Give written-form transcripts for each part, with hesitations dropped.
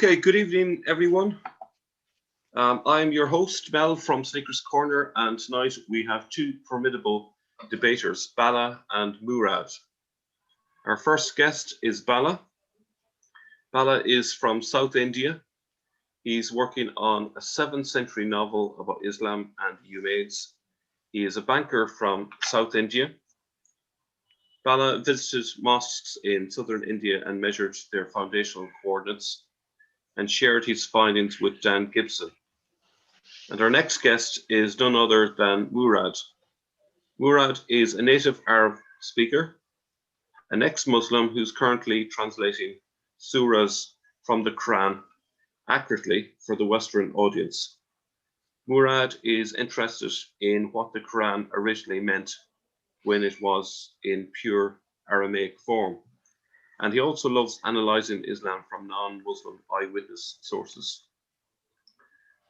Okay, good evening, everyone. I'm your host, Mel from Sneakers Corner, and tonight we have two formidable debaters, Bala and Murad. Our first guest is Bala. Bala is from South India. He's working on a 7th century novel about Islam and the Umayyads. He is a banker from South India. Bala visited mosques in southern India and measured their foundational coordinates and shared his findings with Dan Gibson. And our next guest is none other than Murad. Murad is a native Arab speaker, an ex-Muslim who's currently translating surahs from the Quran accurately for the Western audience. Murad is interested in what the Quran originally meant when it was in pure Aramaic form. And he also loves analyzing Islam from non-Muslim eyewitness sources.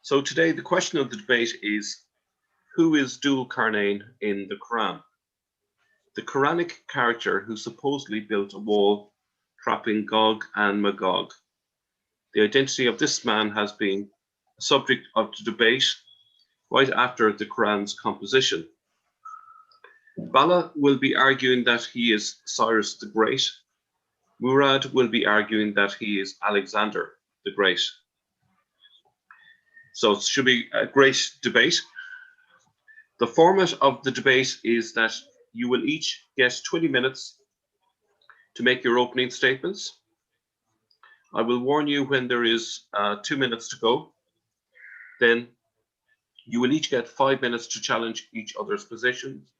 So today, the question of the debate is, who is Dhul Qarnayn in the Quran? The Quranic character who supposedly built a wall trapping Gog and Magog. The identity of this man has been a subject of debate right after the Quran's composition. Bala will be arguing that he is Cyrus the Great. Murad will be arguing that he is Alexander the Great. So it should be a great debate. The format of the debate is that you will each get 20 minutes to make your opening statements. I will warn you when there is 2 minutes to go. Then you will each get 5 minutes to challenge each other's positions,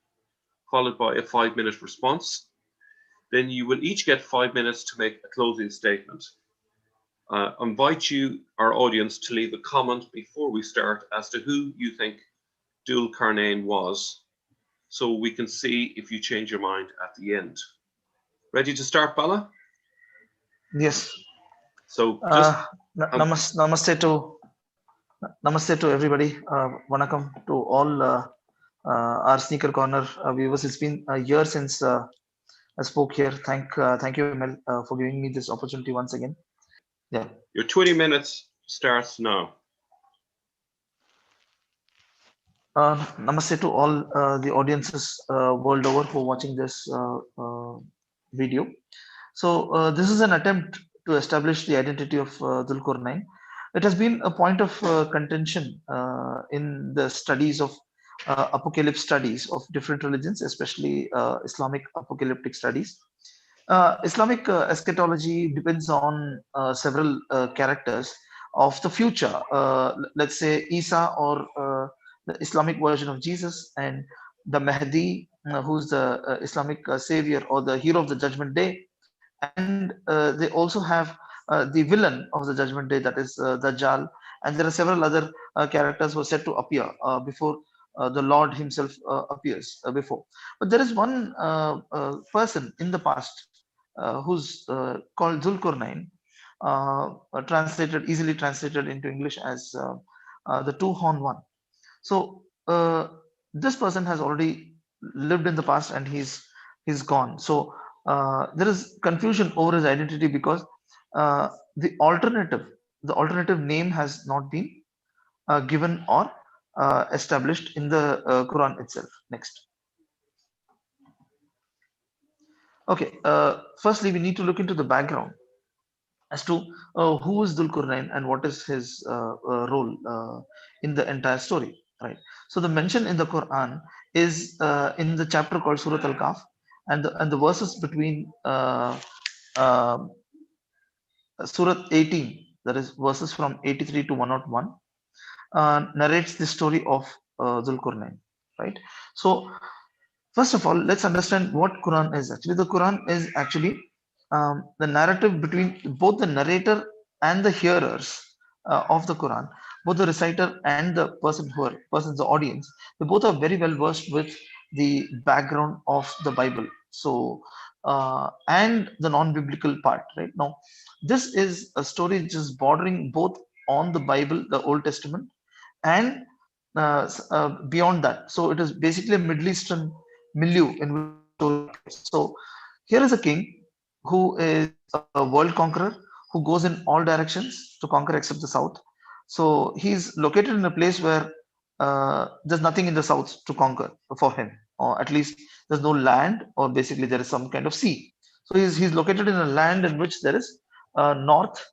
followed by a 5-minute response. Then you will each get 5 minutes to make a closing statement. I invite you, our audience, to leave a comment before we start as to who you think Dhul Qarnayn was, so we can see if you change your mind at the end. Ready to start, Bala? Yes. So namaste to everybody. Vanakkam to all our Sneaker Corner viewers. It's been a year since I spoke here. Thank you, Mel, for giving me this opportunity once again. Yeah. Your 20 minutes starts now. Namaste to all the audiences world over who are watching this video. So this is an attempt to establish the identity of Dhul Qarnayn. It has been a point of contention in the studies of apocalypse studies of different religions, especially Islamic apocalyptic studies. Islamic eschatology depends on several characters of the future. Let's say Isa, or the Islamic version of Jesus, and the Mahdi, who's the Islamic savior or the hero of the Judgment Day. And they also have the villain of the Judgment Day, that is Dajjal. And there are several other characters who are said to appear before the Lord himself appears before. But there is one person in the past who's called Dhul Qarnayn, easily translated into English as the two-horned one. So this person has already lived in the past and he's gone. So there is confusion over his identity because the alternative name has not been given or established in the Quran itself. Next. Okay. Firstly, we need to look into the background as to who is Dhul Qarnayn and what is his role in the entire story. Right. So the mention in the Quran is in the chapter called Surah Al-Kahf, and the verses between Surah 18, that is verses from 83 to 101, narrates the story of Dhul Qarnayn. Right. So first of all, let's understand what Quran is actually. The Quran is actually the narrative between both the narrator and the hearers of the Quran. Both the reciter and the the audience, they both are very well versed with the background of the Bible. So and the non-biblical part. Right now, this is a story which is bordering both on the Bible, the Old Testament, and beyond that. So it is basically a Middle Eastern milieu in which. So here is a king who is a world conqueror, who goes in all directions to conquer except the south. So he's located in a place where there's nothing in the south to conquer for him, or at least there's no land, or basically there is some kind of sea. So he's located in a land in which there is north,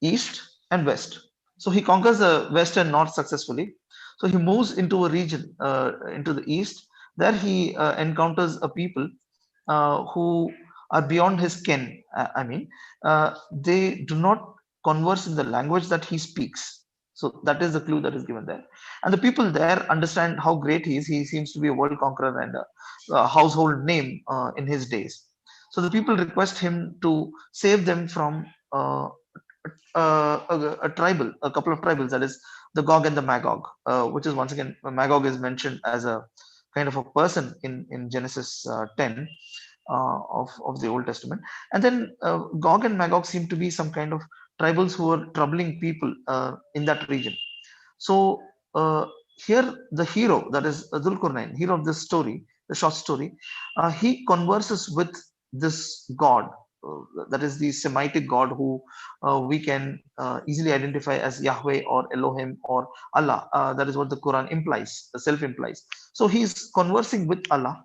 east, and west. So he conquers the west and north successfully. So he moves into a region into the east. There he encounters a people who are beyond his ken. They do not converse in the language that he speaks. So that is the clue that is given there. And the people there understand how great he is. He seems to be a world conqueror and a household name in his days. So the people request him to save them from a couple of tribals, that is the Gog and the Magog, which is once again, Magog is mentioned as a kind of a person in Genesis 10 of the Old Testament. And then Gog and Magog seem to be some kind of tribals who are troubling people in that region. So here, the hero, that is Dhul Qarnayn, hero of this story, the short story, he converses with this god, that is the Semitic god who we can easily identify as Yahweh or Elohim or Allah. That is what the Quran implies, the self implies. So he's conversing with Allah,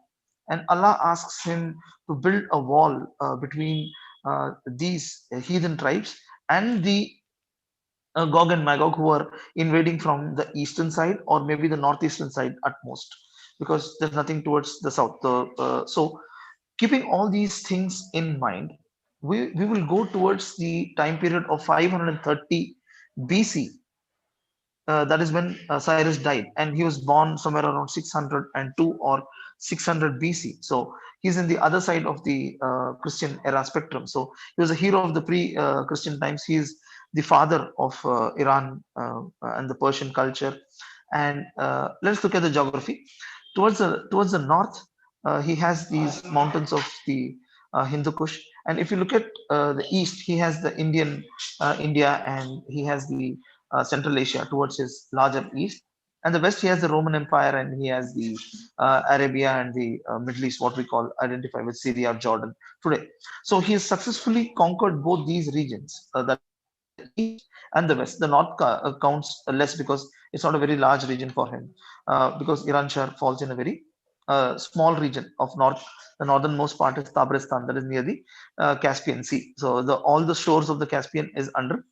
and Allah asks him to build a wall between these heathen tribes and the Gog and Magog, who are invading from the eastern side or maybe the northeastern side at most, because there's nothing towards the south. So, keeping all these things in mind, we will go towards the time period of 530 BC. That is when Cyrus died, and he was born somewhere around 602 or 600 BC. So he's in the other side of the Christian era spectrum. So he was a hero of the pre-Christian times. He is the father of Iran and the Persian culture. And let's look at the geography. Towards the north, he has these mountains of the Hindu Kush, and if you look at the east, he has the India, and he has the Central Asia towards his larger east. And the west, he has the Roman Empire, and he has the Arabia and the Middle East, what we call identify with Syria, Jordan today. So he has successfully conquered both these regions, that is the east and the west. The north counts less because it's not a very large region for him, because Iran Shah falls in a very small region of north. The northernmost part is Tabristan, that is near the Caspian Sea. So all the shores of the Caspian is under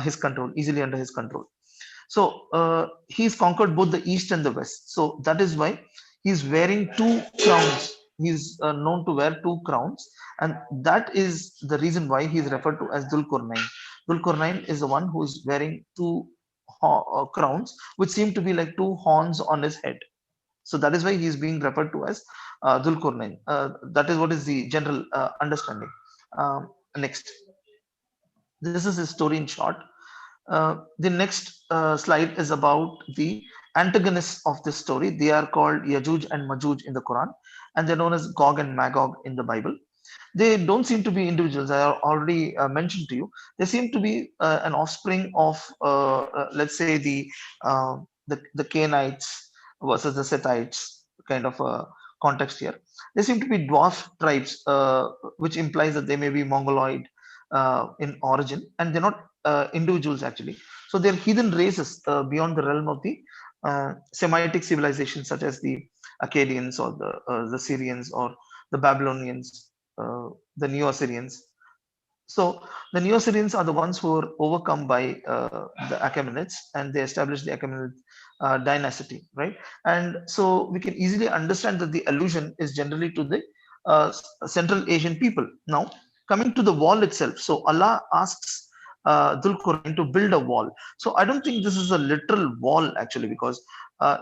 his control, easily under his control. So he's conquered both the east and the west. So that is why he's wearing two crowns. He's known to wear two crowns, and that is the reason why he's referred to as Dhul Qarnayn. Dhul Qarnayn is the one who is wearing two crowns, which seem to be like two horns on his head. So that is why he is being referred to as Dhul Qarnayn. That is what is the general understanding. Next, this is his story in short. The next slide is about the antagonists of this story. They are called Yajuj and Majuj in the Quran, and they're known as Gog and Magog in the Bible. They don't seem to be individuals. I already mentioned to you. They seem to be an offspring of, let's say, the Canaanites versus the Sethites kind of a context here. They seem to be dwarf tribes, which implies that they may be Mongoloid in origin, and they're not individuals actually. So they're heathen races beyond the realm of the Semitic civilizations, such as the Akkadians or the Syrians or the Babylonians, the Neo-Assyrians. So the Neo-Assyrians are the ones who were overcome by the Achaemenids, and they established the Achaemenid dynasty, right? And so we can easily understand that the allusion is generally to the Central Asian people. Now, coming to the wall itself, so Allah asks Dhul Qarnayn to build a wall. So I don't think this is a literal wall actually, because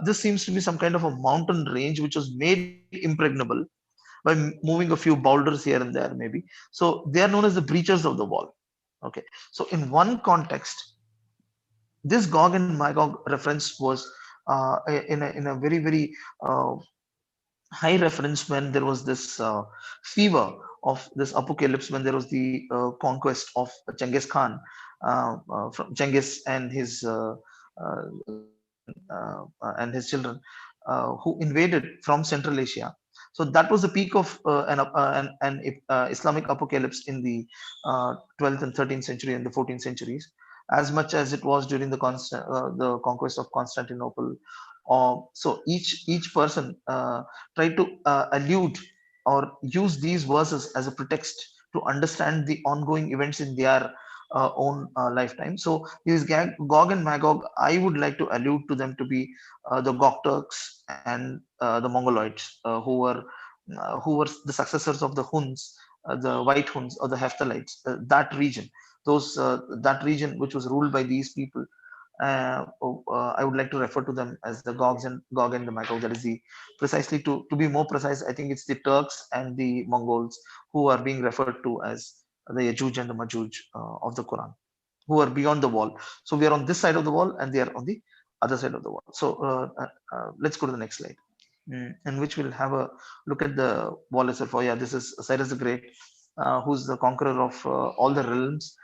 this seems to be some kind of a mountain range which was made impregnable by moving a few boulders here and there, maybe. So they are known as the breachers of the wall. Okay. So in one context, this Gog and Magog reference was in a very very uh, high reference when there was this fever of this apocalypse, when there was the conquest of Genghis Khan, from Genghis and his and his children, who invaded from Central Asia. So that was the peak of an Islamic apocalypse in the 12th and 13th century and the 14th centuries, as much as it was during the conquest of Constantinople. So each person tried to allude or use these verses as a pretext to understand the ongoing events in their own lifetime. So these Gog and Magog, I would like to allude to them to be the Gog Turks and the Mongoloids, who were the successors of the Huns, the White Huns or the Hephthalites. That region, that region which was ruled by these people. I would like to refer to them as the Gog and the Magog. That is the precisely to be more precise. I think it's the Turks and the Mongols who are being referred to as the Yajuj and the Majuj of the Quran, who are beyond the wall. So we are on this side of the wall, and they are on the other side of the wall. So let's go to the next slide, in which we'll have a look at the wall itself. Oh yeah, this is Cyrus the Great, who's the conqueror of all the realms.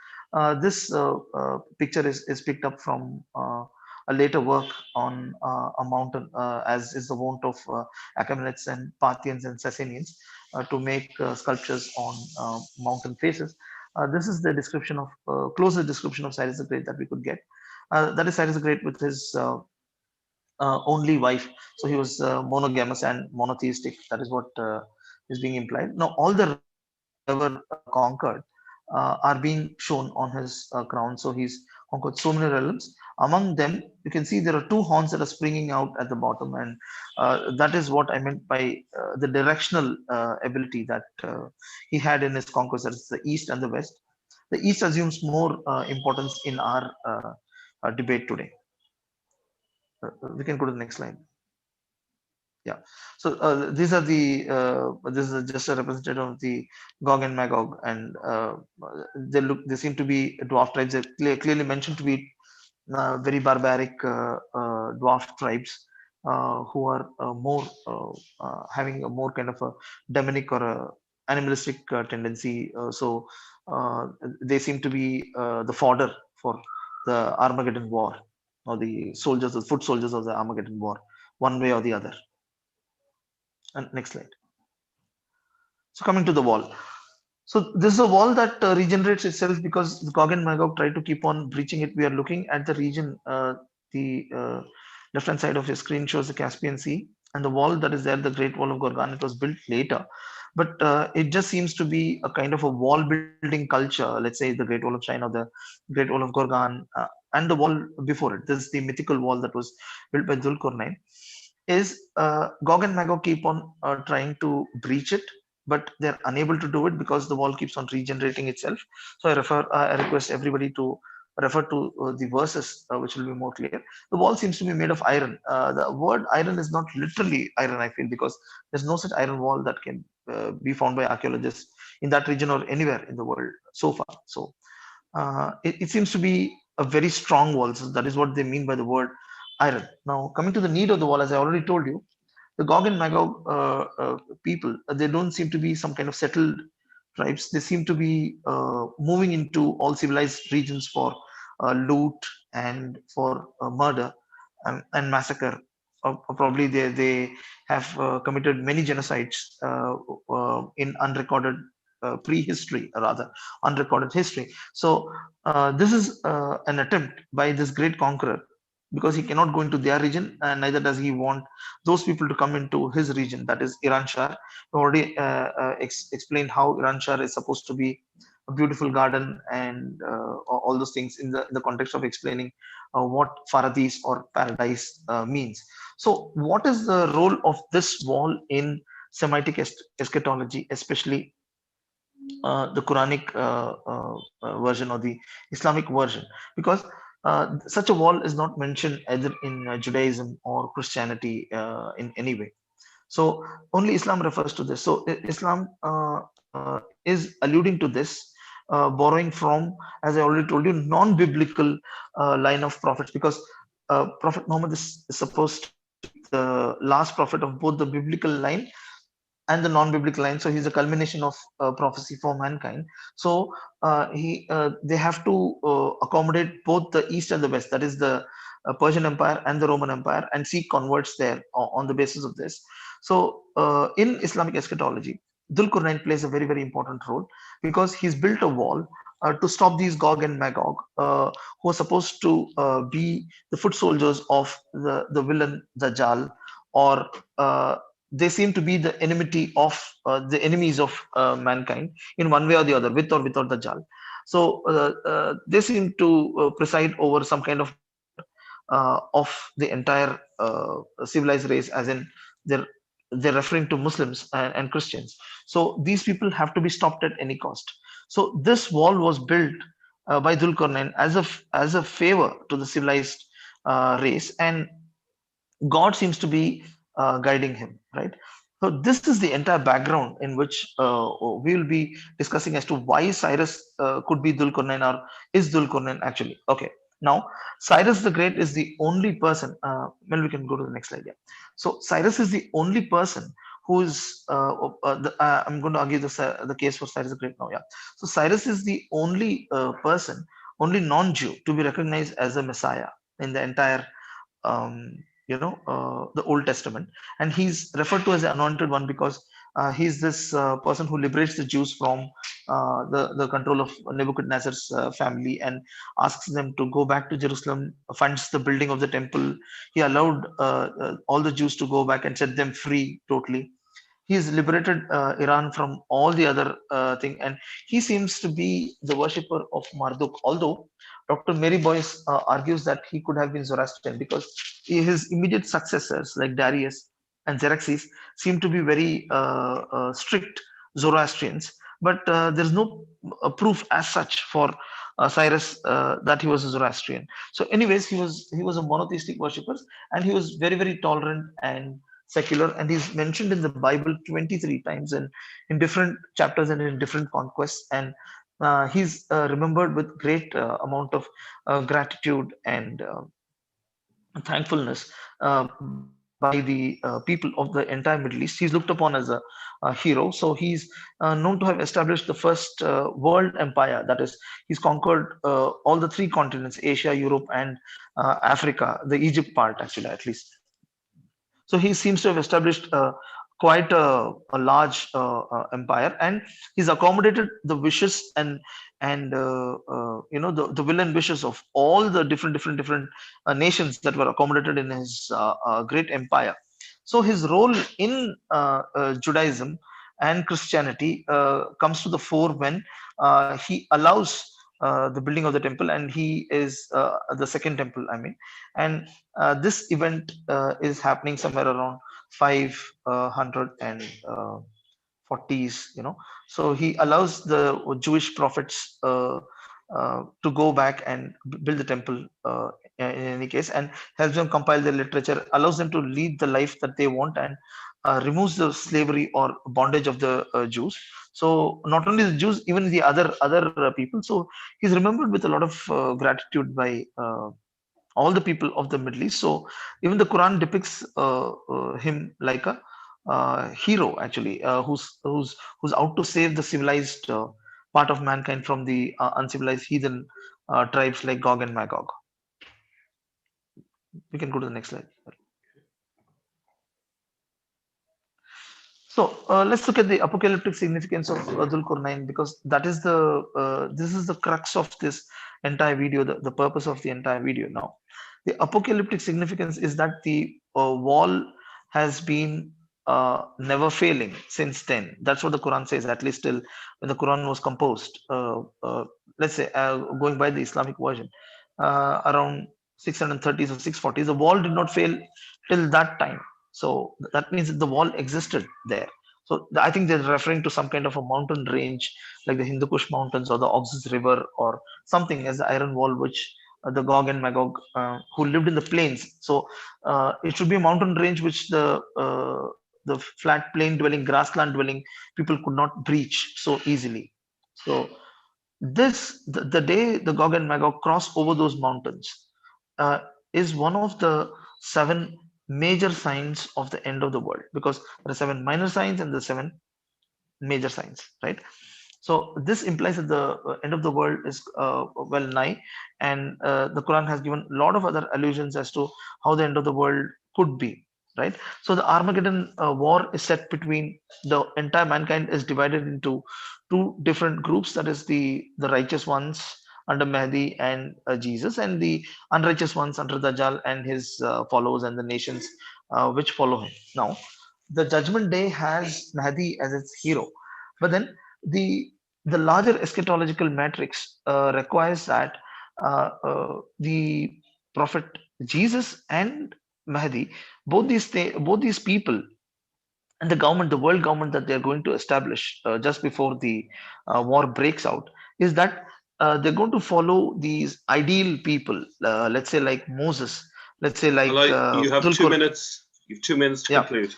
This picture is picked up from a later work on a mountain, as is the wont of Achaemenids and Parthians and Sasanians, to make sculptures on mountain faces. This is the description of closest description of Cyrus the Great that we could get. That is Cyrus the Great with his only wife. So he was monogamous and monotheistic. That is what is being implied. Now, all the realms that he ever conquered are being shown on his crown. So he's conquered so many realms. Among them, you can see there are two horns that are springing out at the bottom, and that is what I meant by the directional ability that he had in his conquest. That's the east and the west. The east assumes more importance in our debate today. We can go to the next slide. Yeah. So these are the this is just a representative of the Gog and Magog, and they seem to be dwarf tribes. They're clearly mentioned to be very barbaric dwarf tribes who are more having a more kind of a demonic or a animalistic tendency. So they seem to be the fodder for the Armageddon war, or the soldiers, the foot soldiers of the Armageddon war, one way or the other. And next slide. So coming to the wall. So this is a wall that regenerates itself because the Gog and Magog try to keep on breaching it. We are looking at the region, the left-hand side of your screen shows the Caspian Sea, and the wall that is there, the Great Wall of Gorgan, it was built later. But it just seems to be a kind of a wall building culture. Let's say the Great Wall of China, the Great Wall of Gorgan, and the wall before it. This is the mythical wall that was built by Dhul Qarnayn. Is Gog and Magog keep on trying to breach it, but they're unable to do it because the wall keeps on regenerating itself. So I request everybody to refer to the verses, which will be more clear. The wall seems to be made of iron. The word iron is not literally iron, I feel, because there's no such iron wall that can be found by archaeologists in that region or anywhere in the world so far. So it seems to be a very strong wall. So that is what they mean by the word iron. Now, coming to the need of the wall, as I already told you, the Gog and Magog people, they don't seem to be some kind of settled tribes. They seem to be moving into all civilized regions for loot and for murder and massacre. Probably they have committed many genocides in unrecorded prehistory, rather unrecorded history. So this is an attempt by this great conqueror, because he cannot go into their region, and neither does he want those people to come into his region, that is Iran Shah. We already explained how Iran Shah is supposed to be a beautiful garden and all those things in the context of explaining what Faradis or paradise means. So what is the role of this wall in Semitic eschatology, especially the Quranic version or the Islamic version? Because such a wall is not mentioned either in Judaism or Christianity in any way. So only Islam refers to this. So Islam is alluding to this, borrowing from, as I already told you, non-biblical line of prophets, because Prophet Muhammad is supposed to be the last prophet of both the biblical line and the non-biblical line. So he's a culmination of prophecy for mankind. So they have to accommodate both the east and the west, that is the Persian Empire and the Roman Empire, and seek converts there on the basis of this. So in Islamic eschatology, Dhul Qarnayn plays a very, very important role because he's built a wall to stop these Gog and Magog, who are supposed to be the foot soldiers of the villain Dajjal, or they seem to be the enmity of the enemies of mankind in one way or the other, with or without Dajjal. So they seem to preside over some kind of matter of the entire civilized race, as in they're they're referring to Muslims and Christians. So these people have to be stopped at any cost. So this wall was built by Dhul Qarnayn as a favor to the civilized race, and God seems to be guiding him, right? So this is the entire background in which we will be discussing as to why Cyrus could be Dhul Qarnayn, or is Dhul Qarnayn actually. Okay, now Cyrus the Great is the only person. Well, we can go to the next slide. Yeah. So Cyrus is the only person who is. I'm going to argue the case for Cyrus the Great now. Yeah. So Cyrus is the only person, only non-Jew, to be recognized as a Messiah in the entire the Old Testament, and he's referred to as the anointed one because he's this person who liberates the Jews from the control of Nebuchadnezzar's family and asks them to go back to Jerusalem, funds the building of the temple. He allowed all the Jews to go back and set them free totally. He's liberated Iran from all the other thing, and he seems to be the worshipper of Marduk. Although Dr. Mary Boyce argues that he could have been Zoroastrian because his immediate successors like Darius and Xerxes seem to be very strict Zoroastrians, but there's no proof as such for Cyrus that he was a Zoroastrian. So, anyways, he was a monotheistic worshipper, and he was very, very tolerant and secular, and he's mentioned in the Bible 23 times and in different chapters and in different conquests, and he's remembered with great amount of gratitude and thankfulness by the people of the entire Middle East. He's looked upon as a hero. So he's known to have established the first world empire. That is, he's conquered all the three continents: Asia, Europe, and Africa. The Egypt part, actually, at least. So he seems to have established quite a large empire, and he's accommodated the wishes and the will and wishes of all the different nations that were accommodated in his great empire. So his role in Judaism and Christianity comes to the fore when he allows the building of the temple, and he is the second temple, I mean. And this event is happening somewhere around 540s, so he allows the Jewish prophets to go back and build the temple in any case, and helps them compile their literature, allows them to lead the life that they want, and removes the slavery or bondage of the Jews. So not only the Jews, even the other people. So he's remembered with a lot of gratitude by all the people of the Middle East. So even the Quran depicts him like a hero, actually, who's out to save the civilized part of mankind from the uncivilized heathen tribes like Gog and Magog. We can go to the next slide. So let's look at the apocalyptic significance of Dhul Qarnayn, because that is this is the crux of this entire video, the purpose of the entire video. Now, the apocalyptic significance is that the wall has been never failing since then. That's what the Quran says, at least till when the Quran was composed. Let's say, going by the Islamic version, around 630s or 640s, the wall did not fail till that time. So that means that the wall existed there. So I think they're referring to some kind of a mountain range, like the Hindu Kush Mountains or the Oxus River or something, as the iron wall, which the Gog and Magog, who lived in the plains. So it should be a mountain range which the flat plain dwelling, grassland dwelling people could not breach so easily. So the day the Gog and Magog cross over those mountains is one of the 7 major signs of the end of the world, because there are 7 minor signs and the 7 major signs, right? So this implies that the end of the world is well nigh, and the Quran has given a lot of other allusions as to how the end of the world could be. right? So the Armageddon war is set between the entire mankind is divided into two different groups. That is the righteous ones under Mahdi and Jesus, and the unrighteous ones under Dajjal and his followers and the nations which follow him. Now, the Judgment Day has Mahdi as its hero, but then the the larger eschatological matrix requires that the prophet Jesus and Mahdi, both these people and the government, the world government that they're going to establish just before the war breaks out, is that they're going to follow these ideal people, let's say like Moses, let's say like You have Dhul 2 minutes. You have 2 minutes to yeah, conclude.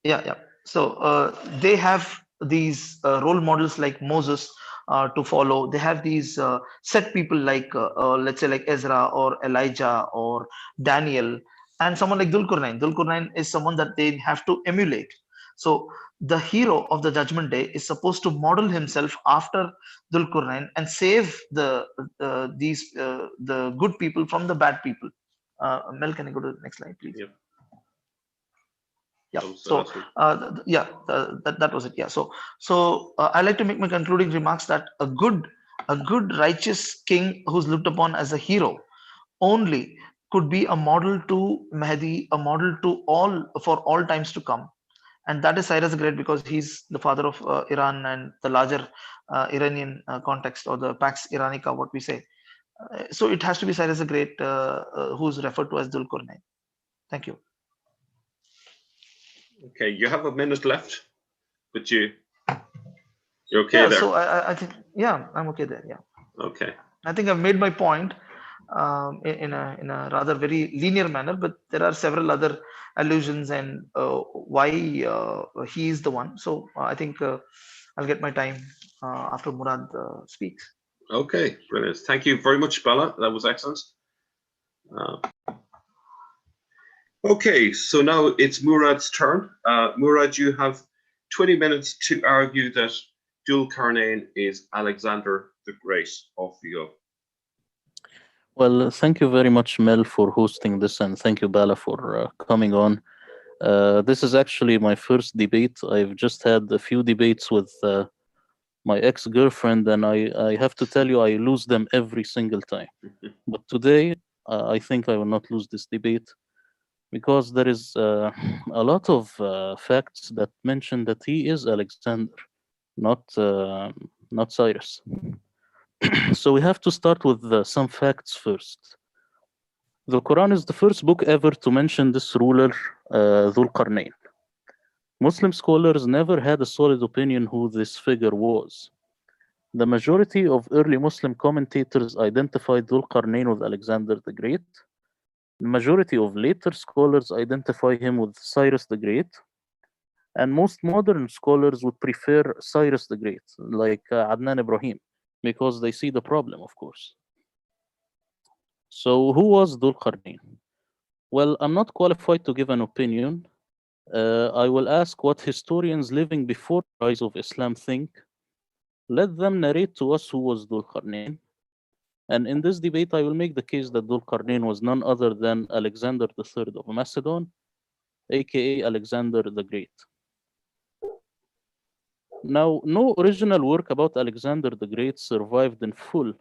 yeah. So they have these role models like Moses to follow. They have these set people like let's say like Ezra or Elijah or Daniel, and someone like Dhul Qarnayn. Dhul Qarnayn is someone that they have to emulate. So the hero of the Judgment Day is supposed to model himself after Dhul Qarnayn and save the good people from the bad people. Mel, can you go to the next slide, please? Yep. Yeah. That was the So last one. that was it. Yeah. So I like to make my concluding remarks that a good righteous king who's looked upon as a hero only could be a model to Mahdi, a model to all for all times to come, and that is Cyrus the Great, because he's the father of Iran and the larger Iranian context, or the Pax Iranica, what we say. So it has to be Cyrus the Great, who's referred to as Dhul Qarnayn. Thank you. Okay, you have a minute left, but you're okay Yeah. there. So I think I'm okay there. Yeah. Okay. I think I've made my point in a rather very linear manner, but there are several other allusions and why he is the one. So I think I'll get my time after Murad speaks. Okay, brilliant. Thank you very much, Bala. That was excellent. Okay, so now it's Murad's turn. Murad, you have 20 minutes to argue that Dhul Qarnayn is Alexander the Great. Off you go. Well, thank you very much, Mel, for hosting this, and thank you, Bala, for coming on. This is actually my first debate. I've just had a few debates with my ex-girlfriend, and I have to tell you, I lose them every single time. But today, I think I will not lose this debate, because there is a lot of facts that mention that he is Alexander, not Cyrus. So we have to start with some facts first. The Quran is the first book ever to mention this ruler, Dhul Qarnayn. Muslim scholars never had a solid opinion who this figure was. The majority of early Muslim commentators identified Dhul Qarnayn with Alexander the Great. The majority of later scholars identify him with Cyrus the Great. And most modern scholars would prefer Cyrus the Great, like Adnan Ibrahim, because they see the problem, of course. So who was Dhul Qarnayn? Well, I'm not qualified to give an opinion. I will ask what historians living before the rise of Islam think. Let them narrate to us who was Dhul Qarnayn. And in this debate, I will make the case that Dhul Qarnayn was none other than Alexander III of Macedon, aka Alexander the Great. Now, no original work about Alexander the Great survived in full.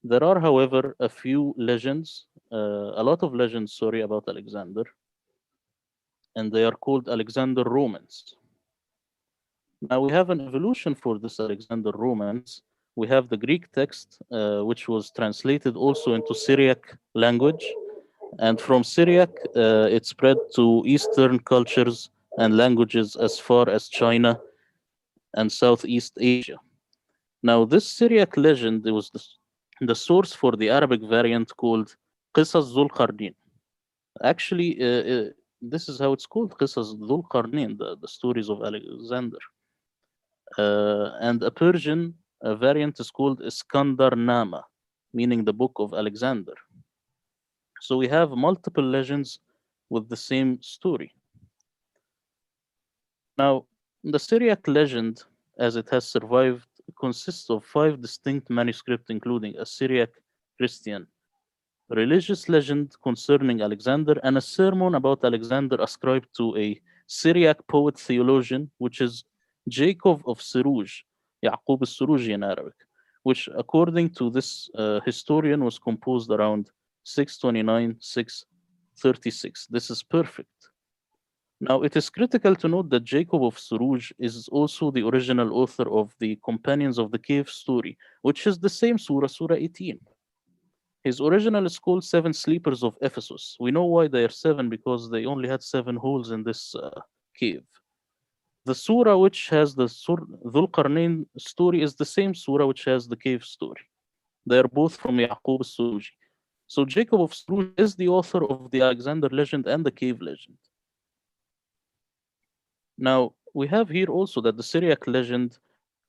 There are, however, a few legends, a lot of legends, sorry, about Alexander, and they are called Alexander Romans. Now we have an evolution for this Alexander Romance. We have the Greek text, which was translated also into Syriac language. And from Syriac, it spread to Eastern cultures and languages as far as China and Southeast Asia. Now, this Syriac legend was the source for the Arabic variant called Qisas Dhul Qarnayn. Actually, this is how it's called, Qisas Dhul Qarnayn, the stories of Alexander. And a Persian variant is called Iskandar Nama, meaning the Book of Alexander. So we have multiple legends with the same story. Now, the Syriac legend, as it has survived, consists of 5 distinct manuscripts, including a Syriac, Christian, religious legend concerning Alexander, and a sermon about Alexander ascribed to a Syriac poet theologian, which is Jacob of Suruj, Yaqub al-Suruji in Arabic, which according to this historian was composed around 629, 636. This is perfect. Now, it is critical to note that Jacob of Suruj is also the original author of the Companions of the Cave story, which is the same surah, Surah 18. His original is called Seven Sleepers of Ephesus. We know why they are seven, because they only had 7 holes in this cave. The surah which has the Dhul Qarnayn story is the same surah which has the cave story. They are both from Yaqub al-Suruji. So Jacob of Suruj is the author of the Alexander legend and the cave legend. Now, we have here also that the Syriac legend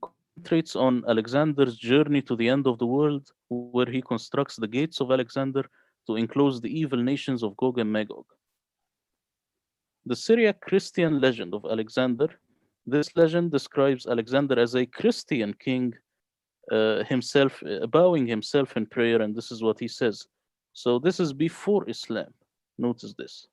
concentrates on Alexander's journey to the end of the world, where he constructs the gates of Alexander to enclose the evil nations of Gog and Magog. The Syriac Christian legend of Alexander, this legend describes Alexander as a Christian king, himself bowing himself in prayer, and this is what he says. So this is before Islam. Notice this.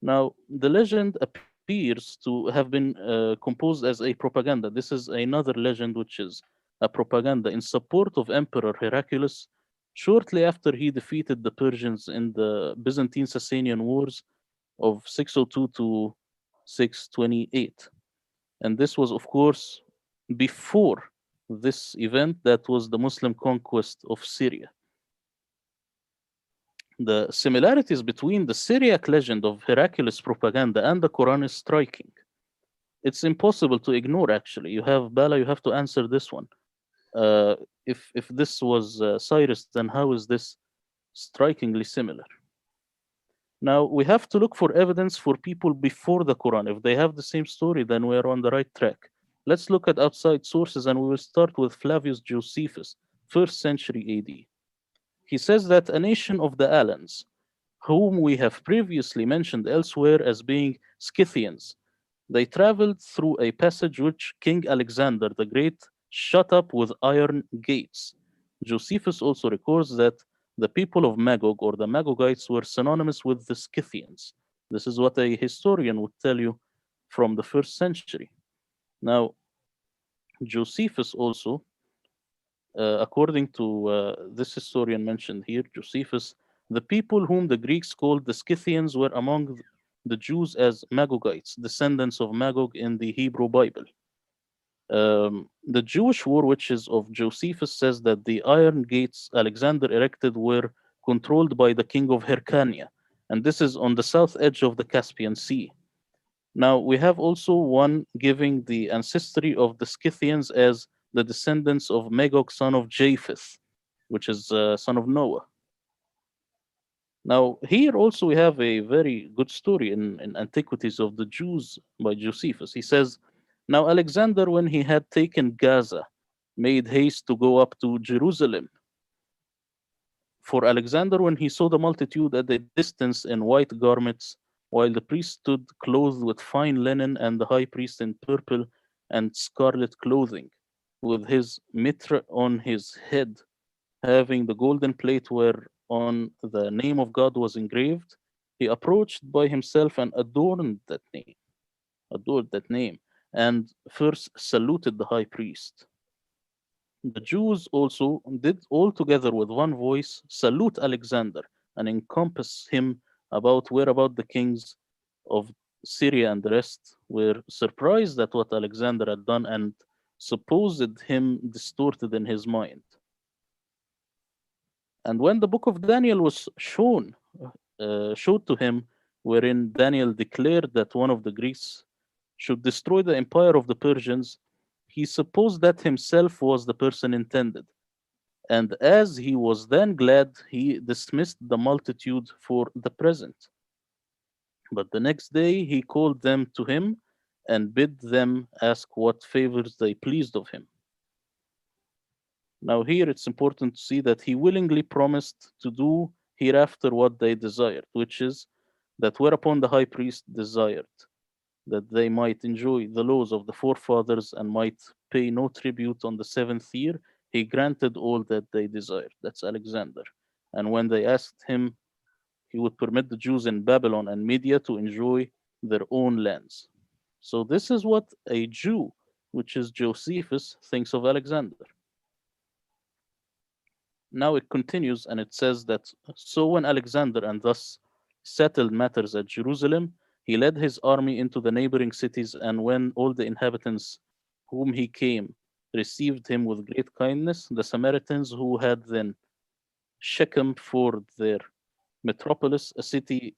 Now, the legend appears to have been composed as a propaganda. This is another legend which is a propaganda in support of Emperor Heraclius shortly after he defeated the Persians in the Byzantine Sasanian Wars of 602 to 628. And this was, of course, before this event that was the Muslim conquest of Syria. The similarities between the Syriac legend of Heraclius propaganda and the Quran is striking. It's impossible to ignore, actually. You have, Bala, you have to answer this one. If this was Cyrus, then how is this strikingly similar? Now, we have to look for evidence for people before the Quran. If they have the same story, then we are on the right track. Let's look at outside sources, and we will start with Flavius Josephus, 1st century AD. He says that a nation of the Alans, whom we have previously mentioned elsewhere as being Scythians, they traveled through a passage which King Alexander the Great shut up with iron gates. Josephus also records that the people of Magog, or the Magogites, were synonymous with the Scythians. This is what a historian would tell you from the 1st century. Now, Josephus also, according to this historian mentioned here, Josephus, the people whom the Greeks called the Scythians were among the Jews as Magogites, descendants of Magog in the Hebrew Bible. The Jewish war, which is of Josephus, says that the iron gates Alexander erected were controlled by the king of Hyrcania, and this is on the south edge of the Caspian Sea. Now, we have also one giving the ancestry of the Scythians as the descendants of Magog, son of Japheth, which is son of Noah. Now, here also we have a very good story in Antiquities of the Jews by Josephus. He says, now Alexander, when he had taken Gaza, made haste to go up to Jerusalem. For Alexander, when he saw the multitude at a distance in white garments, while the priest stood clothed with fine linen, and the high priest in purple and scarlet clothing, with his mitre on his head, having the golden plate whereon the name of God was engraved, he approached by himself and adored that name, and first saluted the high priest. The Jews also did all together with one voice salute Alexander and encompass him whereabout the kings of Syria and the rest were surprised at what Alexander had done and supposed him distorted in his mind. And when the book of Daniel was showed to him, wherein Daniel declared that one of the Greeks should destroy the empire of the Persians, he supposed that himself was the person intended. And as he was then glad, he dismissed the multitude for the present. But the next day he called them to him and bid them ask what favors they pleased of him. Now here it's important to see that he willingly promised to do hereafter what they desired, which is that whereupon the high priest desired that they might enjoy the laws of the forefathers and might pay no tribute on the 7th year, he granted all that they desired. That's Alexander. And when they asked him, he would permit the Jews in Babylon and Media to enjoy their own lands. So this is what a Jew, which is Josephus, thinks of Alexander. Now it continues and it says that so when Alexander and thus settled matters at Jerusalem, he led his army into the neighboring cities, and when all the inhabitants whom he came received him with great kindness, the Samaritans who had then Shechem for their metropolis, a city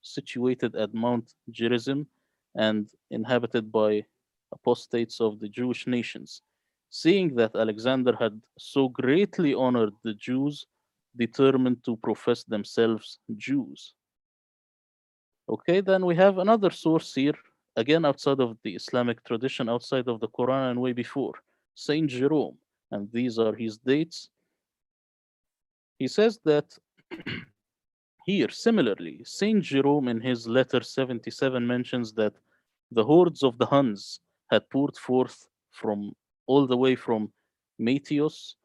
situated at Mount Gerizim and inhabited by apostates of the Jewish nations. Seeing that Alexander had so greatly honored the Jews, determined to profess themselves Jews. Okay, then we have another source here, again outside of the Islamic tradition, outside of the Quran and way before, Saint Jerome, and these are his dates. He says that here, similarly, Saint Jerome in his letter 77 mentions that the hordes of the Huns had poured forth from all the way from Matios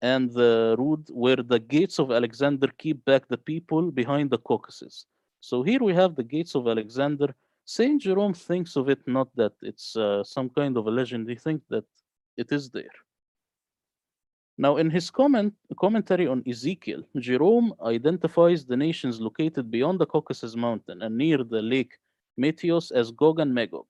and the Rud, where the gates of Alexander keep back the people behind the Caucasus. So here we have the gates of Alexander. Saint Jerome thinks of it not that it's some kind of a legend. He thinks that it is there. Now, in his commentary on Ezekiel, Jerome identifies the nations located beyond the Caucasus Mountain and near the lake Metios as Gog and Magog.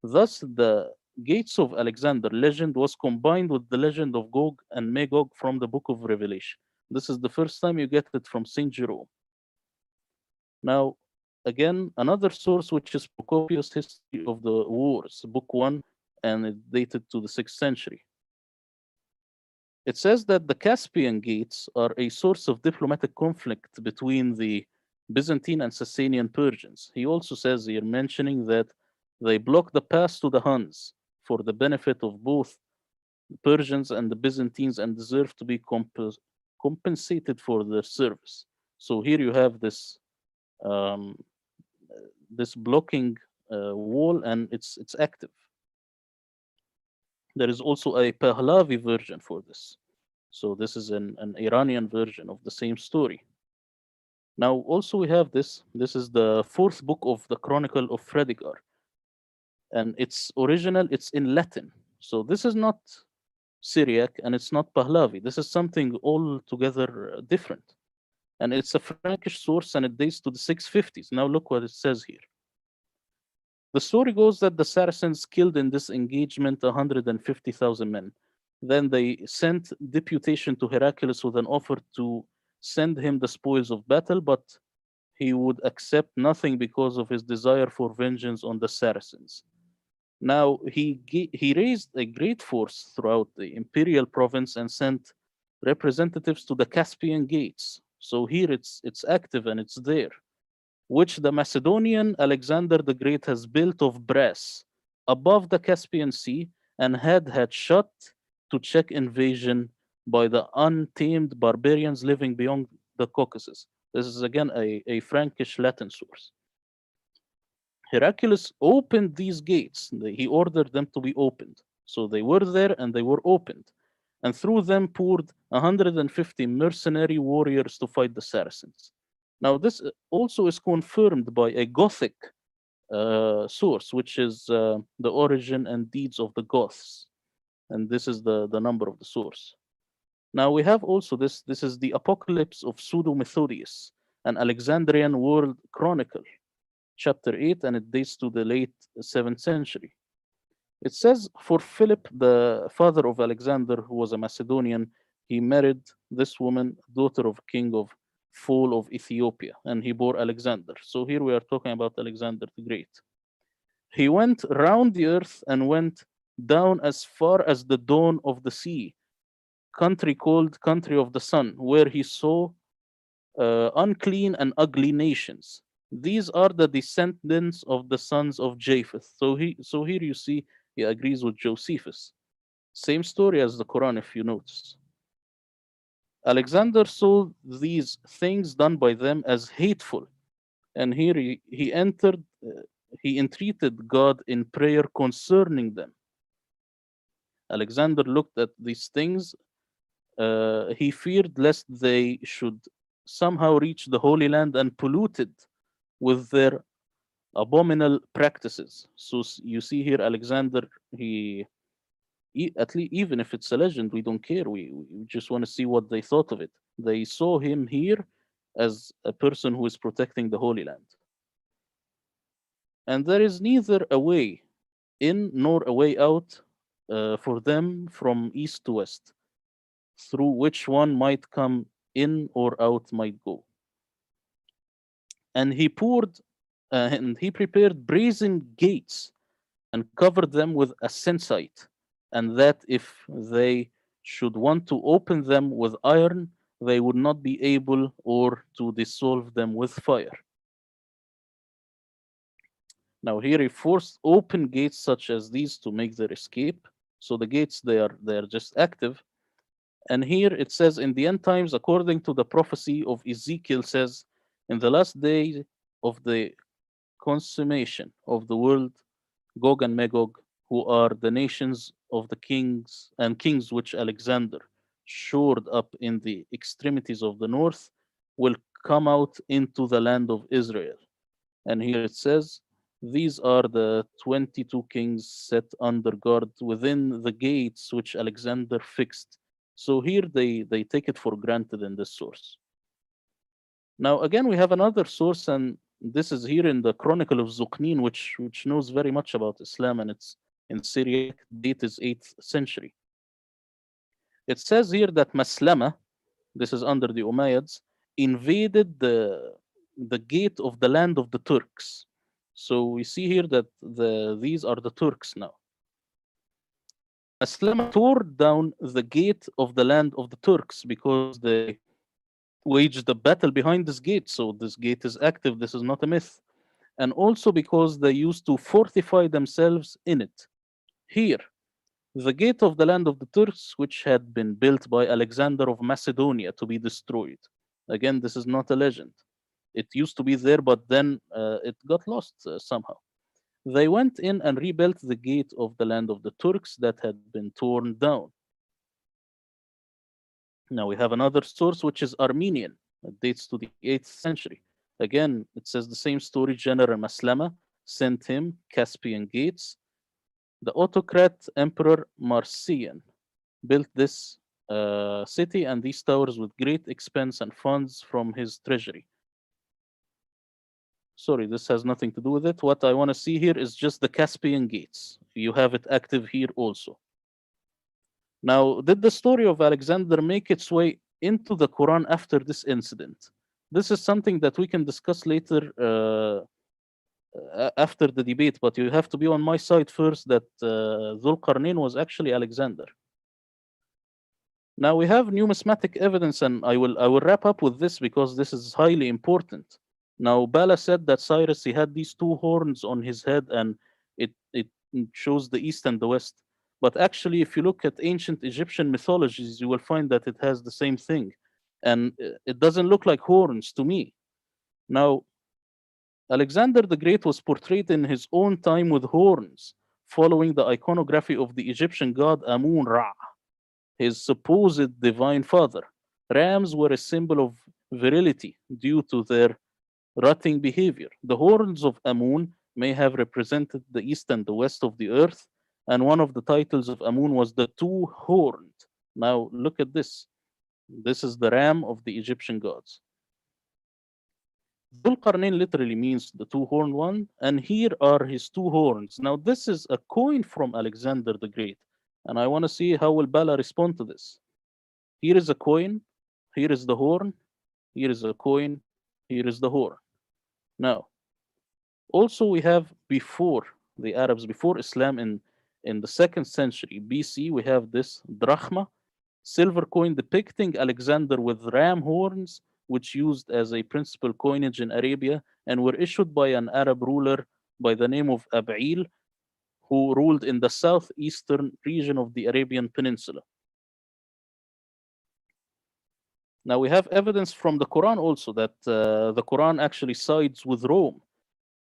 Thus, the Gates of Alexander legend was combined with the legend of Gog and Magog from the book of Revelation. This is the first time you get it from Saint Jerome. Now, again, another source which is Procopius' History of the Wars, book 1, and it dated to the 6th century. It says that the Caspian Gates are a source of diplomatic conflict between the Byzantine and Sasanian Persians. He also says here, mentioning that they block the pass to the Huns for the benefit of both the Persians and the Byzantines and deserve to be compensated for their service. So here you have this this blocking wall, and it's active. There is also a Pahlavi version for this. So this is an Iranian version of the same story. Now, also we have this. This is the 4th book of the Chronicle of Fredegar. And it's original, it's in Latin. So this is not Syriac and it's not Pahlavi. This is something altogether different. And it's a Frankish source and it dates to the 650s. Now look what it says here. The story goes that the Saracens killed in this engagement 150,000 men. Then they sent deputation to Heraclius with an offer to send him the spoils of battle, but he would accept nothing because of his desire for vengeance on the Saracens. Now, he raised a great force throughout the imperial province and sent representatives to the Caspian Gates. So here it's active and it's there, which the Macedonian Alexander the Great has built of brass above the Caspian Sea and had shut to check invasion by the untamed barbarians living beyond the Caucasus. This is again a Frankish Latin source. Heraclius opened these gates. He ordered them to be opened. So they were there and they were opened. And through them poured 150 mercenary warriors to fight the Saracens. Now, this also is confirmed by a Gothic source, which is the origin and deeds of the Goths. And this is the number of the source. Now, we have also this is the Apocalypse of Pseudo-Methodius, an Alexandrian world chronicle, chapter 8, and it dates to the late 7th century. It says, for Philip, the father of Alexander, who was a Macedonian, he married this woman, daughter of king of Phol of Ethiopia, and he bore Alexander. So here we are talking about Alexander the Great. He went round the earth and went down as far as the dawn of the sea, country called Country of the Sun, where he saw unclean and ugly nations. These are the descendants of the sons of Japheth. So here you see he agrees with Josephus. Same story as the Quran, if you notice. Alexander saw these things done by them as hateful, and here he entreated God in prayer concerning them. Alexander looked at these things he feared lest they should somehow reach the Holy Land and pollute it with their abominable practices. So you see here, Alexander, at least even if it's a legend, we don't care. We just want to see what they thought of it. They saw him here as a person who is protecting the Holy Land. And there is neither a way in nor a way out for them from east to west, through which one might come in or out might go. And he prepared brazen gates and covered them with a sensite, and that if they should want to open them with iron, they would not be able or to dissolve them with fire. Now here he forced open gates such as these to make their escape. So the gates, they are just active. And here it says, in the end times, according to the prophecy of Ezekiel, says, in the last day of the consummation of the world, Gog and Magog, who are the nations of the kings which Alexander shored up in the extremities of the north, will come out into the land of Israel. And here it says, these are the 22 kings set under guard within the gates which Alexander fixed. So here they take it for granted in this source. Now again, we have another source, and this is here in the Chronicle of Zuqnin, which knows very much about Islam, and it's in Syriac, date is 8th century. It says here that Maslama, this is under the Umayyads, invaded the gate of the land of the Turks. So we see here that these are the Turks now. Maslama tore down the gate of the land of the Turks because they waged the battle behind this gate. So this gate is active. This is not a myth. And also because they used to fortify themselves in it. Here, the gate of the land of the Turks, which had been built by Alexander of Macedonia to be destroyed. Again, this is not a legend. It used to be there, but then it got lost somehow. They went in and rebuilt the gate of the land of the Turks that had been torn down. Now we have another source, which is Armenian. It dates to the 8th century. Again, it says the same story. General Maslama sent him Caspian gates. The autocrat Emperor Marcian built this city and these towers with great expense and funds from his treasury. Sorry, this has nothing to do with it. What I want to see here is just the Caspian gates. You have it active here also. Now, did the story of Alexander make its way into the Quran after this incident? This is something that we can discuss later after the debate, but you have to be on my side first that Dhul Qarnayn was actually Alexander. Now we have numismatic evidence, and I will wrap up with this because this is highly important. Now Bala said that Cyrus, he had these two horns on his head, and it shows the east and the west. But actually, if you look at ancient Egyptian mythologies, you will find that it has the same thing. And it doesn't look like horns to me. Now, Alexander the Great was portrayed in his own time with horns, following the iconography of the Egyptian god Amun-Ra, his supposed divine father. Rams were a symbol of virility due to their rutting behavior. The horns of Amun may have represented the east and the west of the earth, and one of the titles of Amun was the two-horned. Now look at this. This is the ram of the Egyptian gods. Dhul Qarnayn literally means the two-horned one, and here are his two horns. Now this is a coin from Alexander the Great, and I want to see how will Bala respond to this. Here is a coin, here is the horn, here is a coin, here is the horn. Now, also we have before the Arabs, before Islam in the 2nd century BC, we have this drachma, silver coin depicting Alexander with ram horns, which used as a principal coinage in Arabia and were issued by an Arab ruler by the name of Ab'il, who ruled in the southeastern region of the Arabian Peninsula. Now we have evidence from the Quran also that the Quran actually sides with Rome.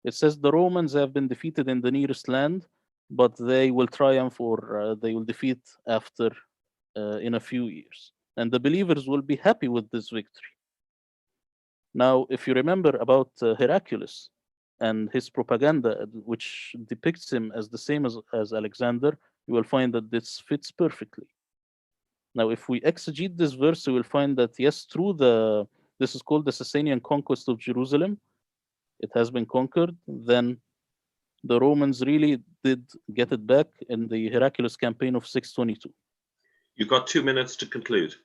It says the Romans have been defeated in the nearest land, but they will triumph or they will defeat after in a few years. and the believers will be happy with this victory. Now, if you remember about Heraclius and his propaganda, which depicts him as the same as Alexander, you will find that this fits perfectly. Now, if we exegete this verse, we will find that yes, through this is called the Sasanian conquest of Jerusalem. It has been conquered. Then the Romans really did get it back in the Heraclius campaign of 622. You've got 2 minutes to conclude.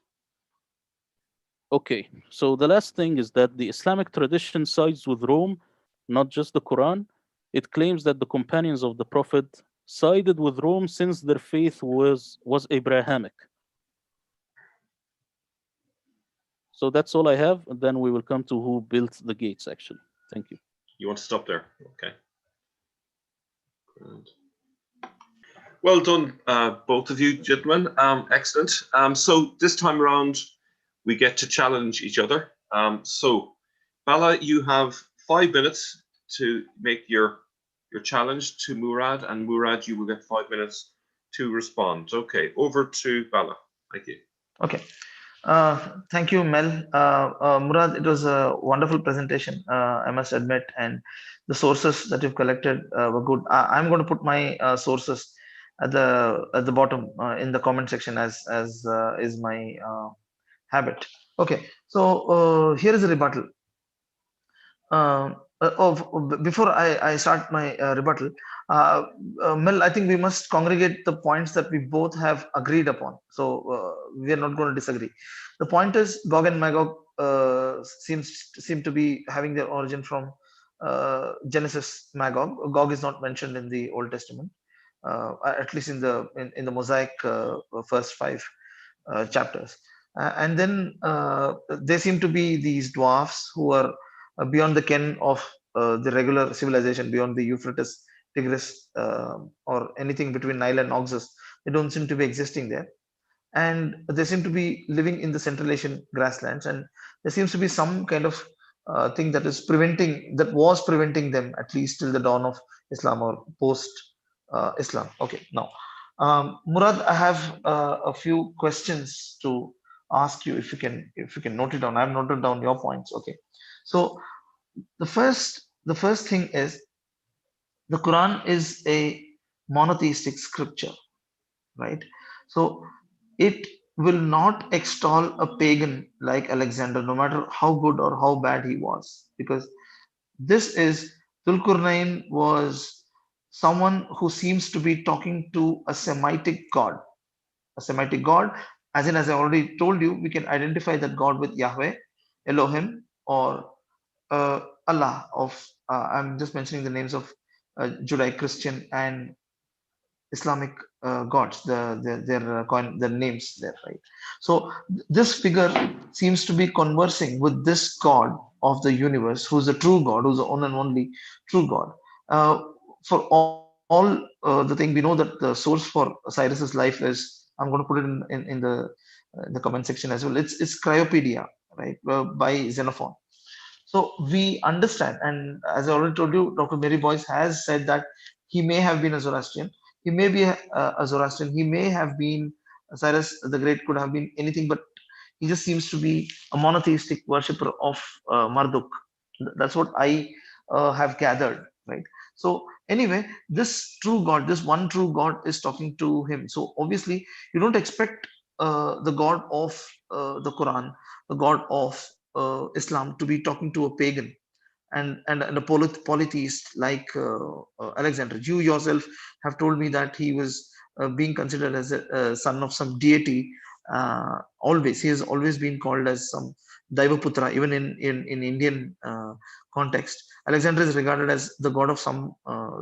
Okay, so the last thing is that the Islamic tradition sides with Rome, not just the Quran. It claims that the companions of the Prophet sided with Rome since their faith was Abrahamic. So that's all I have, and then we will come to who built the gates, actually. Thank you. You want to stop there? Okay. Grand. Well done, both of you, gentlemen. Excellent. So this time around, we get to challenge each other. So, Bala, you have 5 minutes to make your challenge to Murad, and Murad, you will get 5 minutes to respond. Okay, over to Bala. Thank you. Okay. Thank you, Mel. Murad, it was a wonderful presentation, I must admit, and the sources that you've collected were good. I'm going to put my sources at the bottom in the comment section as is my habit. Okay, so here is a rebuttal. Before I start my rebuttal, Mel, I think we must congregate the points that we both have agreed upon. So we are not going to disagree. The point is Gog and Magog seem to be having their origin from Genesis. Magog. Gog is not mentioned in the Old Testament, at least in the Mosaic first 5 chapters. And then there seem to be these dwarfs who are beyond the ken of the regular civilization, beyond the Euphrates, Tigris, or anything between Nile and Oxus. They don't seem to be existing there. And they seem to be living in the Central Asian grasslands. And there seems to be some kind of thing that was preventing them, at least till the dawn of Islam or post Islam. Okay, now, Murad, I have a few questions to ask you, if you can note it down. I've noted down your points. Okay, so the first thing is, the Quran is a monotheistic scripture, right? So it will not extol a pagan like Alexander, no matter how good or how bad he was, because this is Dhul Qarnayn was someone who seems to be talking to a Semitic god. A Semitic god, as I already told you, we can identify that god with Yahweh, Elohim, or Allah. I'm just mentioning the names of Judaic, Christian, and Islamic gods, their names there, right? So this figure seems to be conversing with this God of the universe, who's a true God, who's the one and only true God. For all the thing, we know that the source for Cyrus's life is, I'm going to put it in the comment section as well. It's Cryopedia, right, by Xenophon. So we understand, and as I already told you, Dr. Mary Boyce has said that he may have been a Zoroastrian. He may be a Zoroastrian. He may have been Cyrus the Great. Could have been anything, but he just seems to be a monotheistic worshipper of Marduk. That's what I have gathered, right? So anyway, this true God, this one true God, is talking to him. So obviously, you don't expect the God of the Quran, the God of Islam, to be talking to a pagan and a polytheist like Alexander. You yourself have told me that he was being considered as a son of some deity. Always, he has always been called as some Daivaputra, even in Indian context. Alexander is regarded as the god of some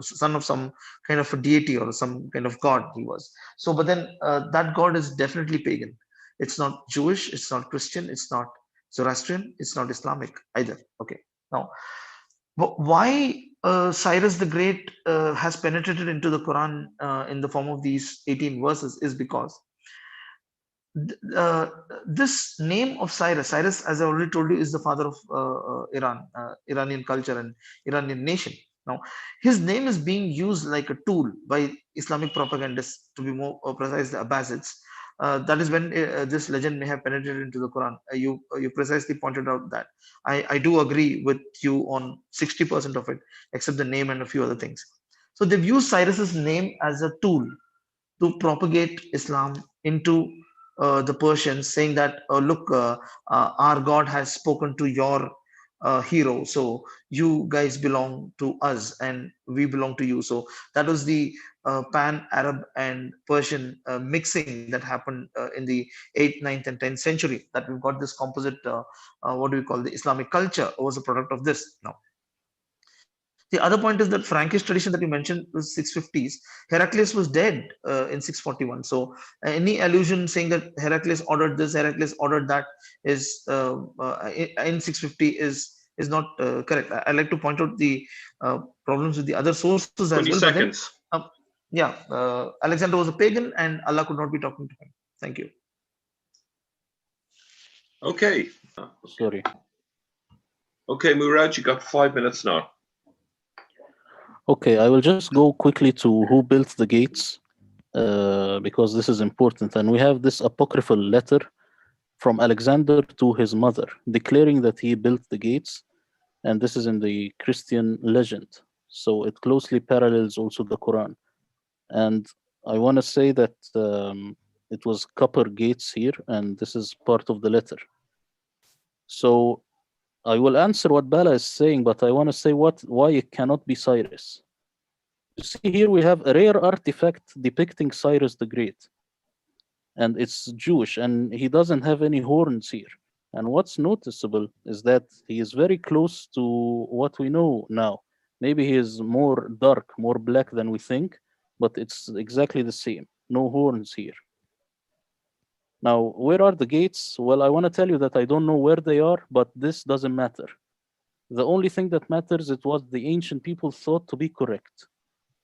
son of some kind of a deity or some kind of god he was. So, but then that god is definitely pagan. It's not Jewish, it's not Christian, it's not Zoroastrian, it's not Islamic either. Okay, now, why Cyrus the Great has penetrated into the Quran in the form of these 18 verses is because uh, this name of Cyrus, as I already told you, is the father of Iran, Iranian culture and Iranian nation. Now, his name is being used like a tool by Islamic propagandists, to be more precise, the Abbasids, That is when this legend may have penetrated into the Quran. You precisely pointed out that. I do agree with you on 60% of it, except the name and a few other things. So they've used Cyrus's name as a tool to propagate Islam into the Persians, saying that, look, our God has spoken to your hero, so you guys belong to us and we belong to you. So that was the pan-Arab and Persian mixing that happened in the 8th, 9th, and 10th century. That we've got this composite, what do we call, the Islamic culture was a product of this. Now, the other point is that Frankish tradition that you mentioned was 650s. Heraclius was dead in 641. So any allusion saying that Heraclius ordered this, Heraclius ordered that is in 650 is not correct. I like to point out the problems with the other sources as 20 well. But then, seconds. yeah, Alexander was a pagan and Allah could not be talking to him. Thank you. Okay. Sorry. Okay, Murad, you got 5 minutes now. Okay, I will just go quickly to who built the gates, because this is important. And we have this apocryphal letter from Alexander to his mother, declaring that he built the gates. And this is in the Christian legend. So it closely parallels also the Quran. And I want to say that it was copper gates here, and this is part of the letter. So I will answer what Bala is saying, but I want to say why it cannot be Cyrus. You see, here we have a rare artifact depicting Cyrus the Great, and it's Jewish, and he doesn't have any horns here. And what's noticeable is that he is very close to what we know now. Maybe he is more dark, more black than we think, but it's exactly the same. No horns here. Now, where are the gates? Well, I want to tell you that I don't know where they are, but this doesn't matter. The only thing that matters is what the ancient people thought to be correct.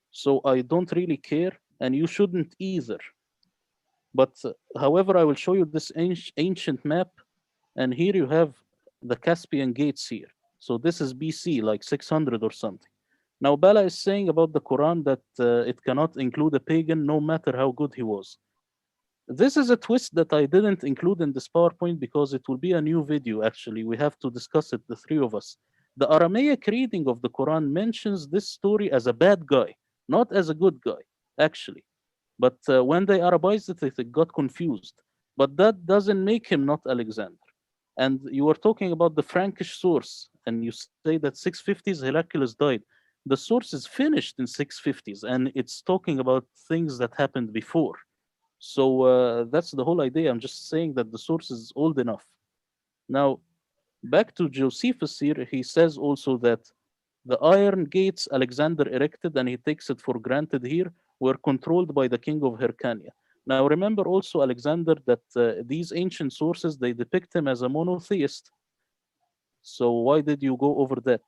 So I don't really care, and you shouldn't either. But however, I will show you this ancient map, and here you have the Caspian gates here. So this is BC, like 600 or something. Now, Bala is saying about the Quran that it cannot include a pagan no matter how good he was. This is a twist that I didn't include in this PowerPoint because it will be a new video, actually. We have to discuss it, the three of us. The Aramaic reading of the Quran mentions this story as a bad guy, not as a good guy, actually. But when they Arabized it, it got confused. But that doesn't make him not Alexander. And you were talking about the Frankish source, and you say that 650s Heraclius died. The source is finished in 650s, and it's talking about things that happened before. So that's the whole idea. I'm just saying that the source is old enough. Now, back to Josephus here, he says also that the iron gates Alexander erected, and he takes it for granted here, were controlled by the king of Hyrcania. Now, remember also, Alexander, that these ancient sources, they depict him as a monotheist. So why did you go over that?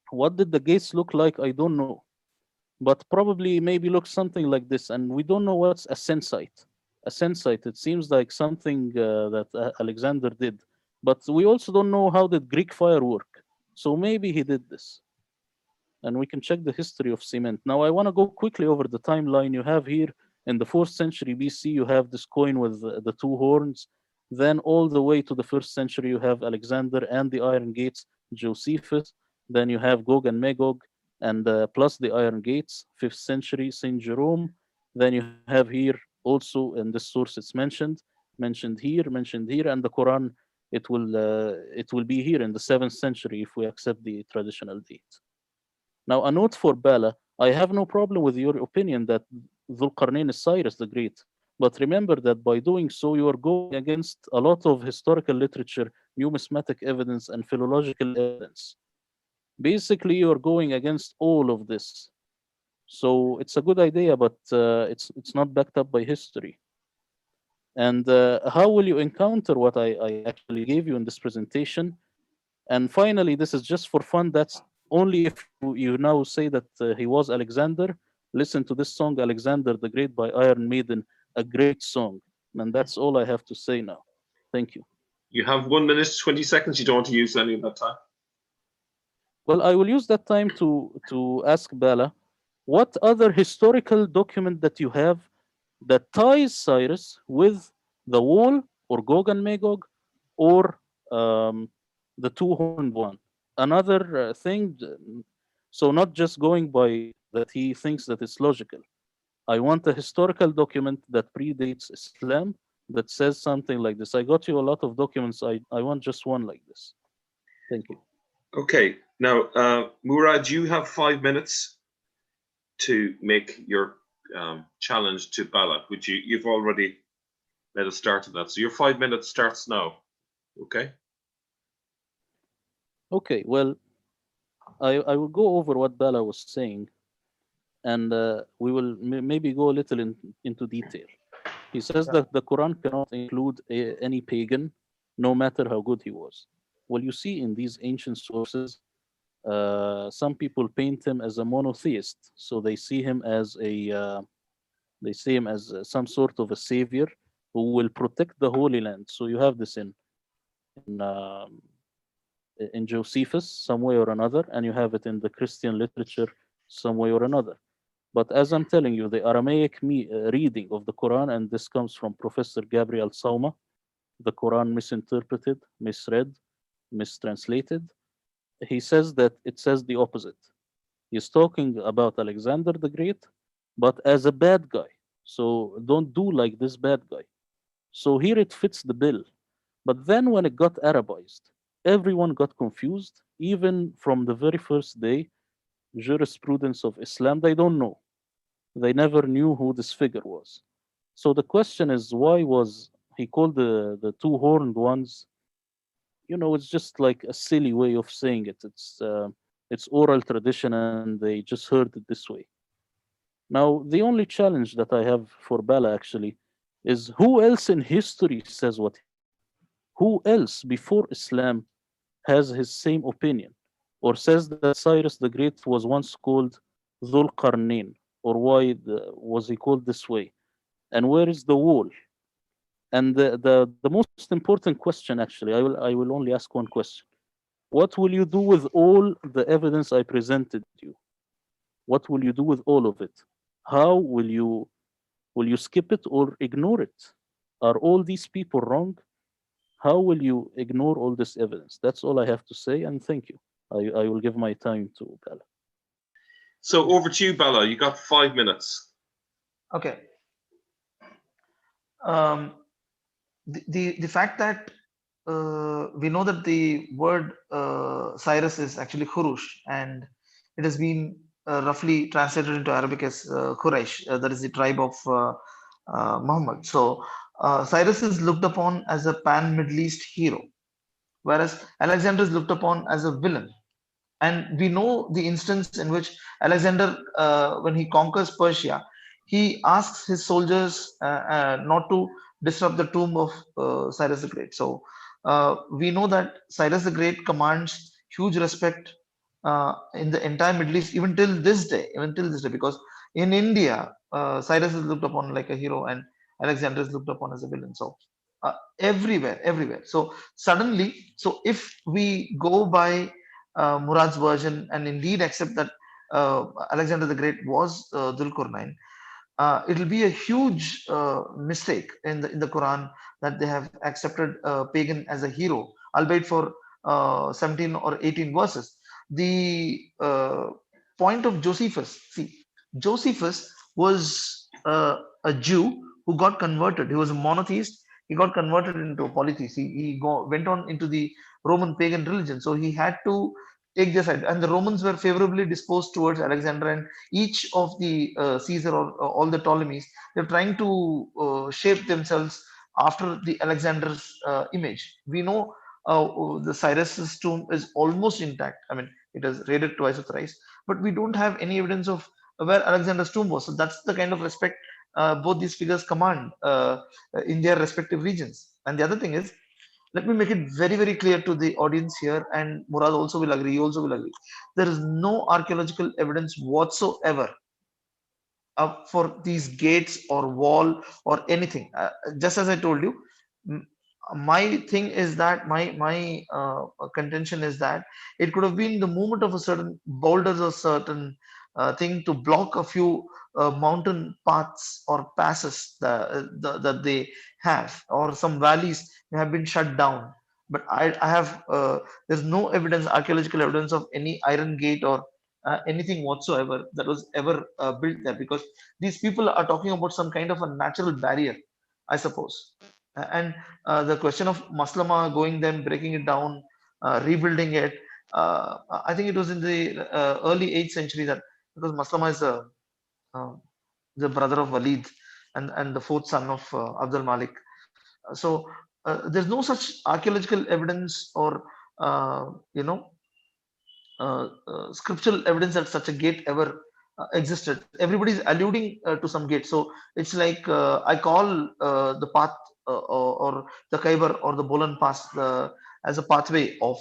What did the gates look like? I don't know. But probably maybe looks something like this. And we don't know what's a sensite. A sensite, it seems like something that Alexander did. But we also don't know how did Greek fire work. So maybe he did this. And we can check the history of cement. Now, I want to go quickly over the timeline you have here. In the 4th century BC, you have this coin with the two horns. Then all the way to the 1st century, you have Alexander and the Iron Gates, Josephus. Then you have Gog and Magog, and plus the Iron Gates, 5th century, Saint Jerome. Then you have here also in this source it's mentioned here, and the Quran, it will be here in the 7th century if we accept the traditional date. Now, a note for Bala, I have no problem with your opinion that Dhul Qarnayn is Cyrus the Great. But remember that by doing so, you are going against a lot of historical literature, numismatic evidence, and philological evidence. Basically, you are going against all of this. So it's a good idea, but it's not backed up by history. And how will you encounter what I actually gave you in this presentation? And finally, this is just for fun. That's only if you now say that he was Alexander. Listen to this song, Alexander the Great by Iron Maiden, a great song. And that's all I have to say now. Thank you. You have 1 minute, 20 seconds. You don't want to use any of that time. Well, I will use that time to ask Bala, what other historical document that you have that ties Cyrus with the wall or Gog and Magog or the two horned one. Another thing, so not just going by that he thinks that it's logical. I want a historical document that predates Islam that says something like this. I got you a lot of documents. I want just one like this. Thank you. Okay. Now, Murad, you have 5 minutes to make your challenge to Bala, which you've already made a start of that. So your 5 minutes starts now. Okay. Okay, well, I will go over what Bala was saying, and we will maybe go a little into detail. He says that the Quran cannot include any pagan, no matter how good he was. Well, you see in these ancient sources, some people paint him as a monotheist, so they see him as some sort of a savior who will protect the Holy Land. So you have this in um, in Josephus some way or another, and you have it in the Christian literature some way or another. But as I'm telling you, the Aramaic reading of the Quran, and this comes from Professor Gabriel Sauma, the Quran misinterpreted, misread, mistranslated. He says that it says the opposite. He's talking about Alexander the Great, but as a bad guy. So don't do like this bad guy. So here it fits the bill. But then when it got Arabized, everyone got confused, even from the very first day, jurisprudence of Islam, they don't know. They never knew who this figure was. So the question is, why was he called the two horned ones? You know, it's just like a silly way of saying it. It's oral tradition, and they just heard it this way. Now, the only challenge that I have for Bala actually is who else in history says what he said? Who else before Islam has his same opinion or says that Cyrus the Great was once called Dhul Qarnayn, or why was he called this way? And where is the wall? And the most important question, actually, I will only ask one question. What will you do with all the evidence I presented you? What will you do with all of it? How will you skip it or ignore it? Are all these people wrong? How will you ignore all this evidence? That's all I have to say, and thank you. I will give my time to Bala. So over to you, Bala. You got 5 minutes. Okay. Um, the fact that we know that the word Cyrus is actually Khurush, and it has been roughly translated into Arabic as Quraysh, that is the tribe of Muhammad. So Cyrus is looked upon as a pan Middle East hero, whereas Alexander is looked upon as a villain. And we know the instance in which Alexander, when he conquers Persia, he asks his soldiers not to disrupt the tomb of Cyrus the Great. So we know that Cyrus the Great commands huge respect in the entire Middle East, even till this day, because in India, Cyrus is looked upon like a hero and Alexander is looked upon as a villain. So everywhere. So suddenly, so if we go by Murad's version and indeed accept that Alexander the Great was Dhul Qarnayn, it will be a huge mistake in the Quran that they have accepted pagan as a hero, albeit for 17 or 18 verses. The point of Josephus, see, Josephus was a Jew who got converted. He was a monotheist. He got converted into a polytheist. Went on into the Roman pagan religion. So he had to take their side. And the Romans were favorably disposed towards Alexander, and each of the Caesar or all the Ptolemies, they're trying to shape themselves after the Alexander's image. We know the Cyrus's tomb is almost intact. I mean, it is raided twice or thrice, but we don't have any evidence of where Alexander's tomb was. So that's the kind of respect both these figures command in their respective regions. And the other thing is, let me make it very, very clear to the audience here, and Murad also will agree, he also will agree. There is no archaeological evidence whatsoever for these gates or wall or anything. Just as I told you, my thing is that my contention is that it could have been the movement of a certain boulders or certain thing to block a few mountain paths or passes that they have, or some valleys have been shut down. But I have there's no evidence, archaeological evidence of any iron gate or anything whatsoever that was ever built there, because these people are talking about some kind of a natural barrier, I suppose. And the question of Maslama going them, breaking it down, rebuilding it, I think it was in the early 8th century, that because Maslama is uh, the brother of Walid, and the fourth son of Abdul Malik. So there's no such archaeological evidence or you know scriptural evidence that such a gate ever existed. Everybody's alluding to some gate. So it's like I call the path or the Khyber or the Bolan Pass as a pathway of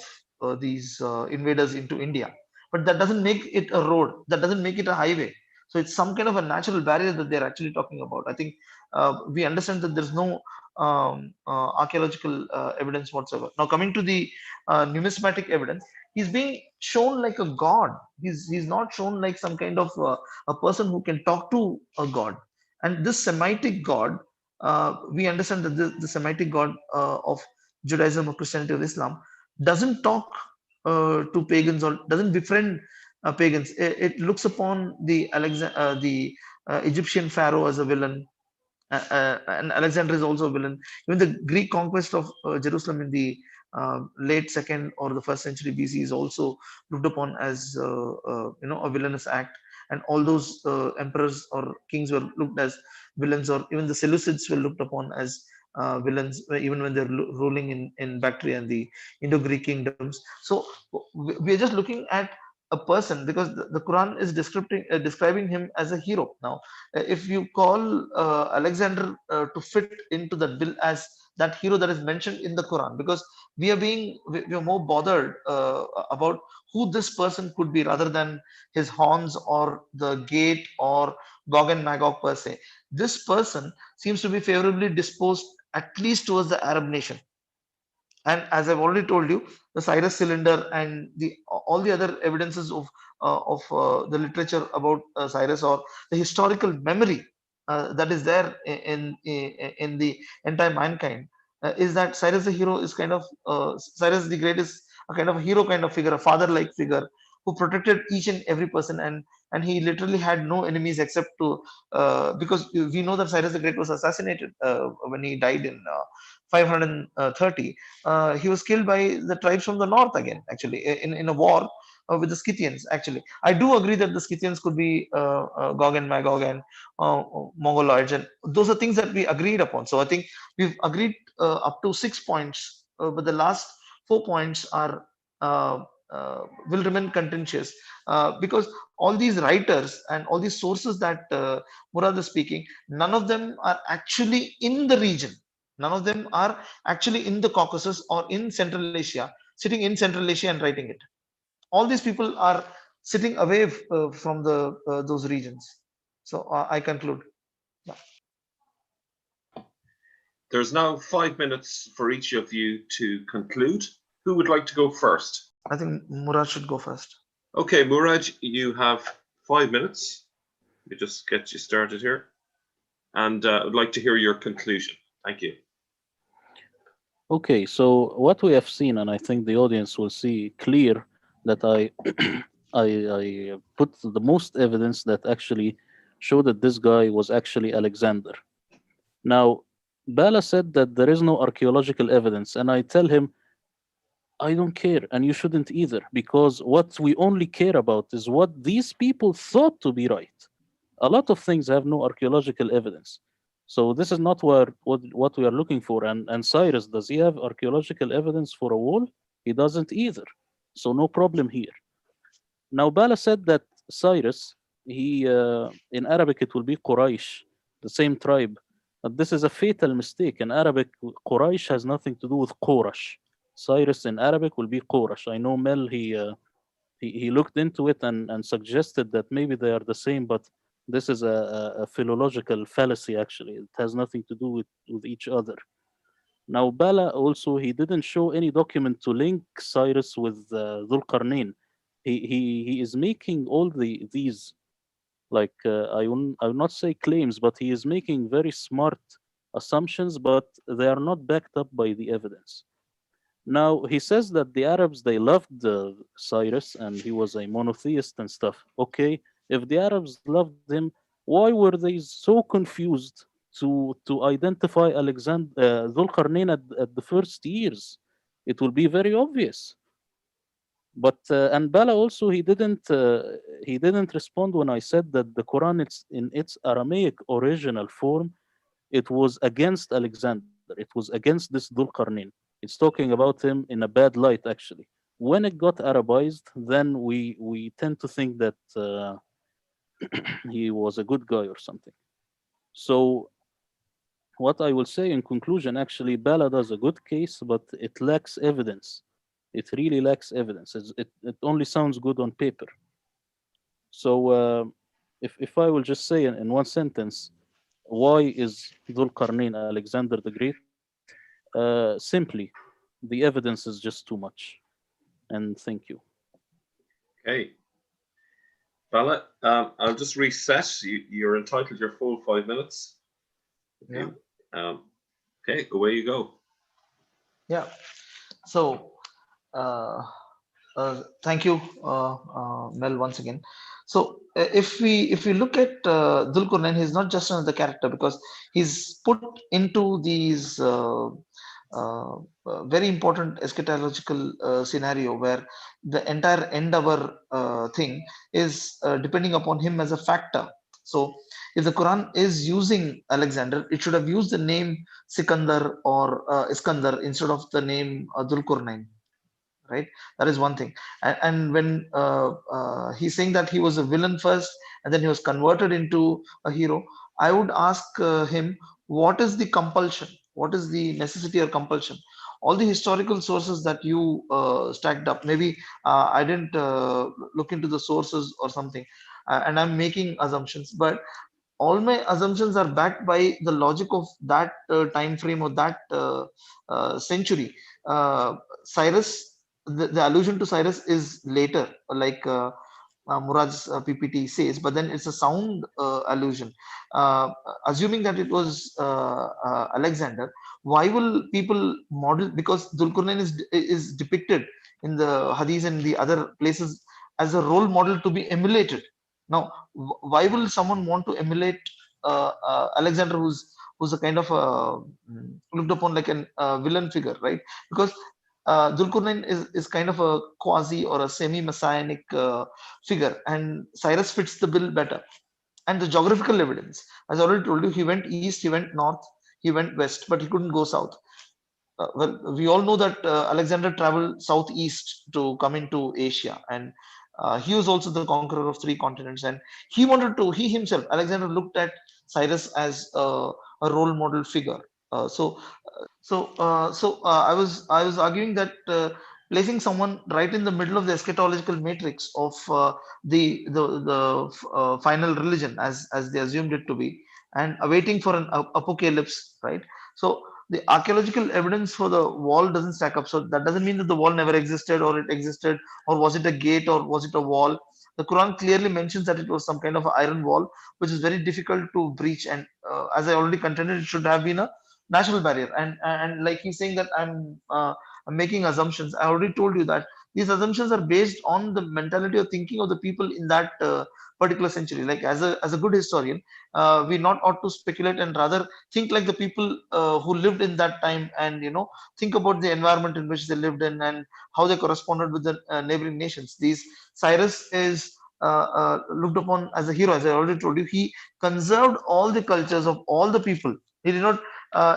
these invaders into India. But that doesn't make it a road. That doesn't make it a highway. So it's some kind of a natural barrier that they're actually talking about. I think we understand that there's no archaeological evidence whatsoever. Now coming to the numismatic evidence, he's being shown like a god. He's not shown like some kind of a person who can talk to a god. And this Semitic god, we understand that the Semitic god of Judaism or Christianity or Islam doesn't talk to pagans or doesn't befriend pagans. It looks upon the Egyptian pharaoh as a villain, and Alexander is also a villain. Even the Greek conquest of Jerusalem in the late second or the first century BC is also looked upon as a villainous act, and all those emperors or kings were looked as villains, or even the Seleucids were looked upon as villains, even when they're ruling in Bactria and the Indo-Greek kingdoms. So we're just looking at a person because the Quran is describing him as a hero. Now if you call Alexander to fit into that bill as that hero that is mentioned in the Quran, because we are more bothered about who this person could be rather than his horns or the gate or Gog and Magog per se. This person seems to be favorably disposed at least towards the Arab nation. And as I've already told you, the Cyrus cylinder and the all the other evidences of the literature about Cyrus, or the historical memory that is there in the entire mankind, is that Cyrus the hero is kind of Cyrus the Great is a kind of a hero kind of figure, a father-like figure who protected each and every person, and he literally had no enemies except to because we know that Cyrus the Great was assassinated when he died in 530. He was killed by the tribes from the north again, actually, in a war with the Scythians. Actually, I do agree that the Scythians could be Gog and Magog and Mongoloids, and those are things that we agreed upon. So I think we've agreed up to 6 points, but the last 4 points are uh, will remain contentious because all these writers and all these sources that Murad is speaking, none of them are actually in the region. None of them are actually in the Caucasus or in Central Asia, sitting in Central Asia and writing it. All these people are sitting away from the those regions. So I conclude. Yeah. There's now 5 minutes for each of you to conclude. Who would like to go first? I think Murad should go first. Okay, Murad, you have 5 minutes. Let me just get you started here. And I would like to hear your conclusion. Thank you. Okay, so what we have seen, and I think the audience will see clear that I I put the most evidence that actually show that this guy was actually Alexander. Now, Bala said that there is no archaeological evidence, and I tell him, I don't care, and you shouldn't either, because what we only care about is what these people thought to be right. A lot of things have no archaeological evidence. So this is not what we are looking for. And Cyrus, does he have archaeological evidence for a wall? He doesn't either. So no problem here. Now Bala said that Cyrus, he in Arabic it will be Quraysh, the same tribe. But this is a fatal mistake. In Arabic, Quraysh has nothing to do with Qurash. Cyrus in Arabic will be Qurash. I know Mel, he looked into it and suggested that maybe they are the same, but this is a philological fallacy, actually. It has nothing to do with each other. Now, Bala also, he didn't show any document to link Cyrus with Dhul Qarnayn. He is making all these Like I will not say claims, but he is making very smart assumptions, but they are not backed up by the evidence. Now he says that the Arabs they loved Cyrus and he was a monotheist and stuff. Okay, if the Arabs loved him, why were they so confused to identify Alexander Dhul Qarnayn at the first years? It will be very obvious. But and Bala also he didn't respond when I said that the Quran it's in its Aramaic original form it was against Alexander. It was against this Dhul Qarnayn. It's talking about him in a bad light, actually. When it got Arabized, then we tend to think that he was a good guy or something. So what I will say in conclusion, actually, Bala does a good case, but it lacks evidence. It really lacks evidence. It only sounds good on paper. So if I will just say in one sentence, why is Dhul Qarnayn Alexander the Great? Simply, the evidence is just too much. And thank you. Okay. Bala, I'll just reset. You're entitled your full 5 minutes. Okay. Yeah. Okay, away you go. Yeah. So, thank you, Mel, once again. So, if we look at Dhul Qarnayn, he's not just another character because he's put into these very important eschatological scenario where the entire end hour thing is depending upon him as a factor. So, if the Quran is using Alexander, it should have used the name Sikandar or Iskandar instead of the name Dhul Qarnayn, right? That is one thing. And when he's saying that he was a villain first and then he was converted into a hero, I would ask him, what is the compulsion, what is the necessity or compulsion? All the historical sources that you stacked up, maybe I didn't look into the sources or something, and I'm making assumptions, but all my assumptions are backed by the logic of that time frame or that century. Cyrus, the allusion to Cyrus is later, like Murad's PPT says, but then it's a sound allusion. Assuming that it was Alexander, why will people model? Because Dulkarnain is depicted in the Hadith and the other places as a role model to be emulated. Now, why will someone want to emulate Alexander, who's a kind of looked upon like an villain figure, right? Because Dhul is kind of a quasi or a semi-messianic figure, and Cyrus fits the bill better. And the geographical evidence, as I already told you, he went east, he went north, he went west, but he couldn't go south. Well, we all know that Alexander traveled southeast to come into Asia, and he was also the conqueror of three continents. And he himself, Alexander, looked at Cyrus as a role model figure. I was arguing that placing someone right in the middle of the eschatological matrix of the final religion, as they assumed it to be, and awaiting for an apocalypse, right? So the archaeological evidence for the wall doesn't stack up. So that doesn't mean that the wall never existed, or it existed, or was it a gate, or was it a wall? The Quran clearly mentions that it was some kind of iron wall, which is very difficult to breach. And as I already contended, it should have been a natural barrier. And like he's saying that I'm making assumptions. I already told you that these assumptions are based on the mentality or thinking of the people in that particular century. Like as a good historian, we not ought to speculate and rather think like the people who lived in that time, and think about the environment in which they lived in and how they corresponded with the neighboring nations. These Cyrus is looked upon as a hero. As I already told you, he conserved all the cultures of all the people. He did not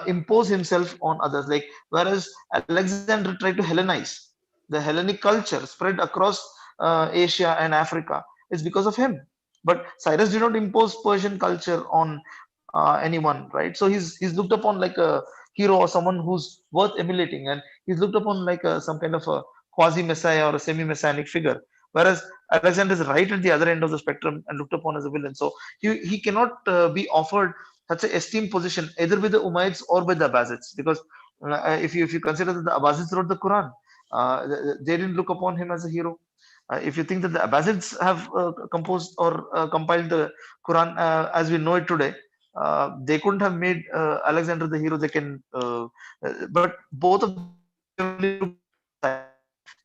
impose himself on others, like whereas Alexander tried to Hellenize. The Hellenic culture spread across Asia and Africa is because of him. But Cyrus did not impose Persian culture on anyone, right? So he's looked upon like a hero or someone who's worth emulating, and he's looked upon like some kind of a quasi messiah or a semi messianic figure. Whereas Alexander is right at the other end of the spectrum and looked upon as a villain. So he cannot be offered such an esteemed position either with the Umayyads or with the Abbasids, because if you consider that the Abbasids wrote the Quran, They didn't look upon him as a hero. If you think that the Abbasids have composed or compiled the Quran as we know it today, they couldn't have made Alexander the hero. But both of them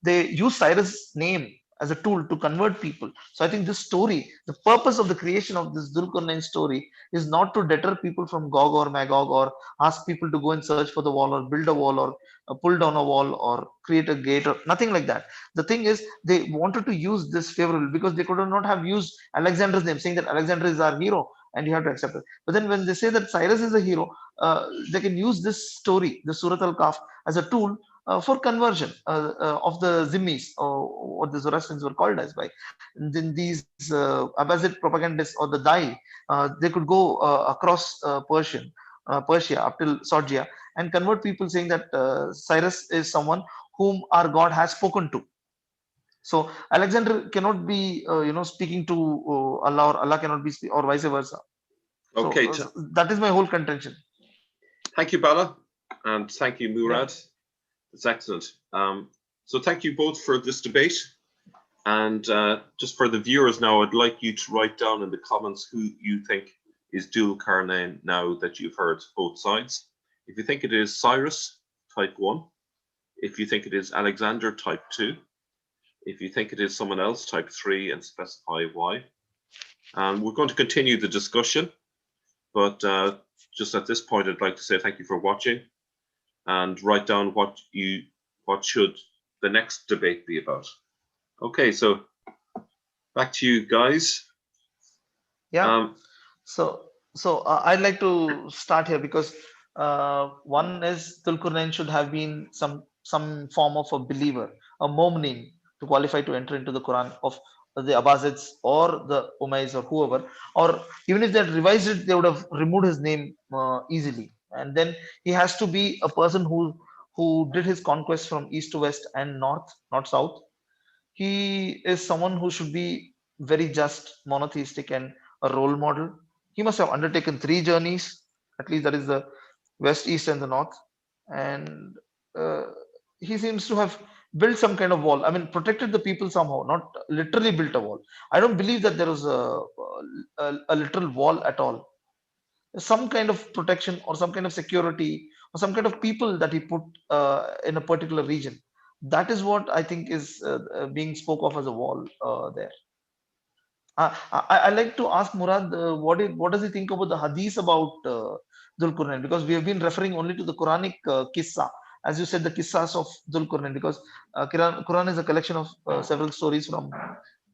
they use Cyrus' name as a tool to convert people. So I think this story, the purpose of the creation of this Dhul Qarnayn story is not to deter people from Gog or Magog or ask people to go and search for the wall or build a wall or pull down a wall or create a gate or nothing like that. The thing is, they wanted to use this favorable because they could not have used Alexander's name, saying that Alexander is our hero and you have to accept it. But then when they say that Cyrus is a hero, they can use this story, the Surat al-Kaf, as a tool for conversion of the Zimmis, or what the Zoroastrians were called as by. And then these Abbasid propagandists or the Dai, they could go across Persia up till Sorgia and convert people, saying that Cyrus is someone whom our God has spoken to. So Alexander cannot be, speaking to Allah, or Allah cannot be, or vice versa. Okay. So that is my whole contention. Thank you, Bala, and thank you, Murad. Yeah. It's excellent. So thank you both for this debate. And just for the viewers now, I'd like you to write down in the comments who you think is Dhul Qarnayn now that you've heard both sides. If you think it is Cyrus, type 1. If you think it is Alexander, type 2. If you think it is someone else, type 3 and specify why. And we're going to continue the discussion, but just at this point, I'd like to say thank you for watching and write down what should the next debate be about. Okay, so back to you guys. Yeah. So I'd like to start here because one is Dhul Qarnayn should have been some form of a believer, a mu'min, to qualify to enter into the Quran of the Abbasids or the Umayyads or whoever, or even if they had revised it, they would have removed his name easily. And then he has to be a person who did his conquest from east to west and north, not south. He is someone who should be very just, monotheistic, and a role model. He must have undertaken 3 journeys, at least that is the west, east, and the north. And he seems to have built some kind of wall. I mean, protected the people somehow, not literally built a wall. I don't believe that there was a literal wall at all. Some kind of protection or some kind of security or some kind of people that he put in a particular region. That is what I think is being spoke of as a wall there. I like to ask Murad, what does he think about the hadith about Dhul Qarnayn? Because we have been referring only to the Quranic kissa, as you said, the kissas of Dhul Qarnayn, because Quran is a collection of several stories from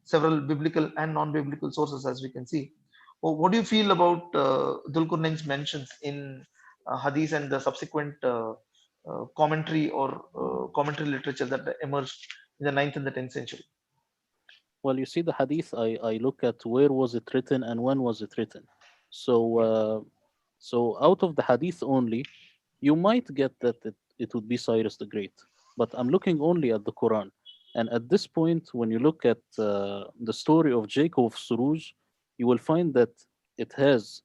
several biblical and non-biblical sources, as we can see. What do you feel about Dhul Qarnayn's mentions in hadith and the subsequent commentary or commentary literature that emerged in the 9th and the 10th century? Well, you see, the hadith, I look at where was it written and when was it written. So, so out of the hadith only, you might get that it would be Cyrus the Great. But I'm looking only at the Quran. And at this point, when you look at the story of Jacob of Suruj, you will find that it has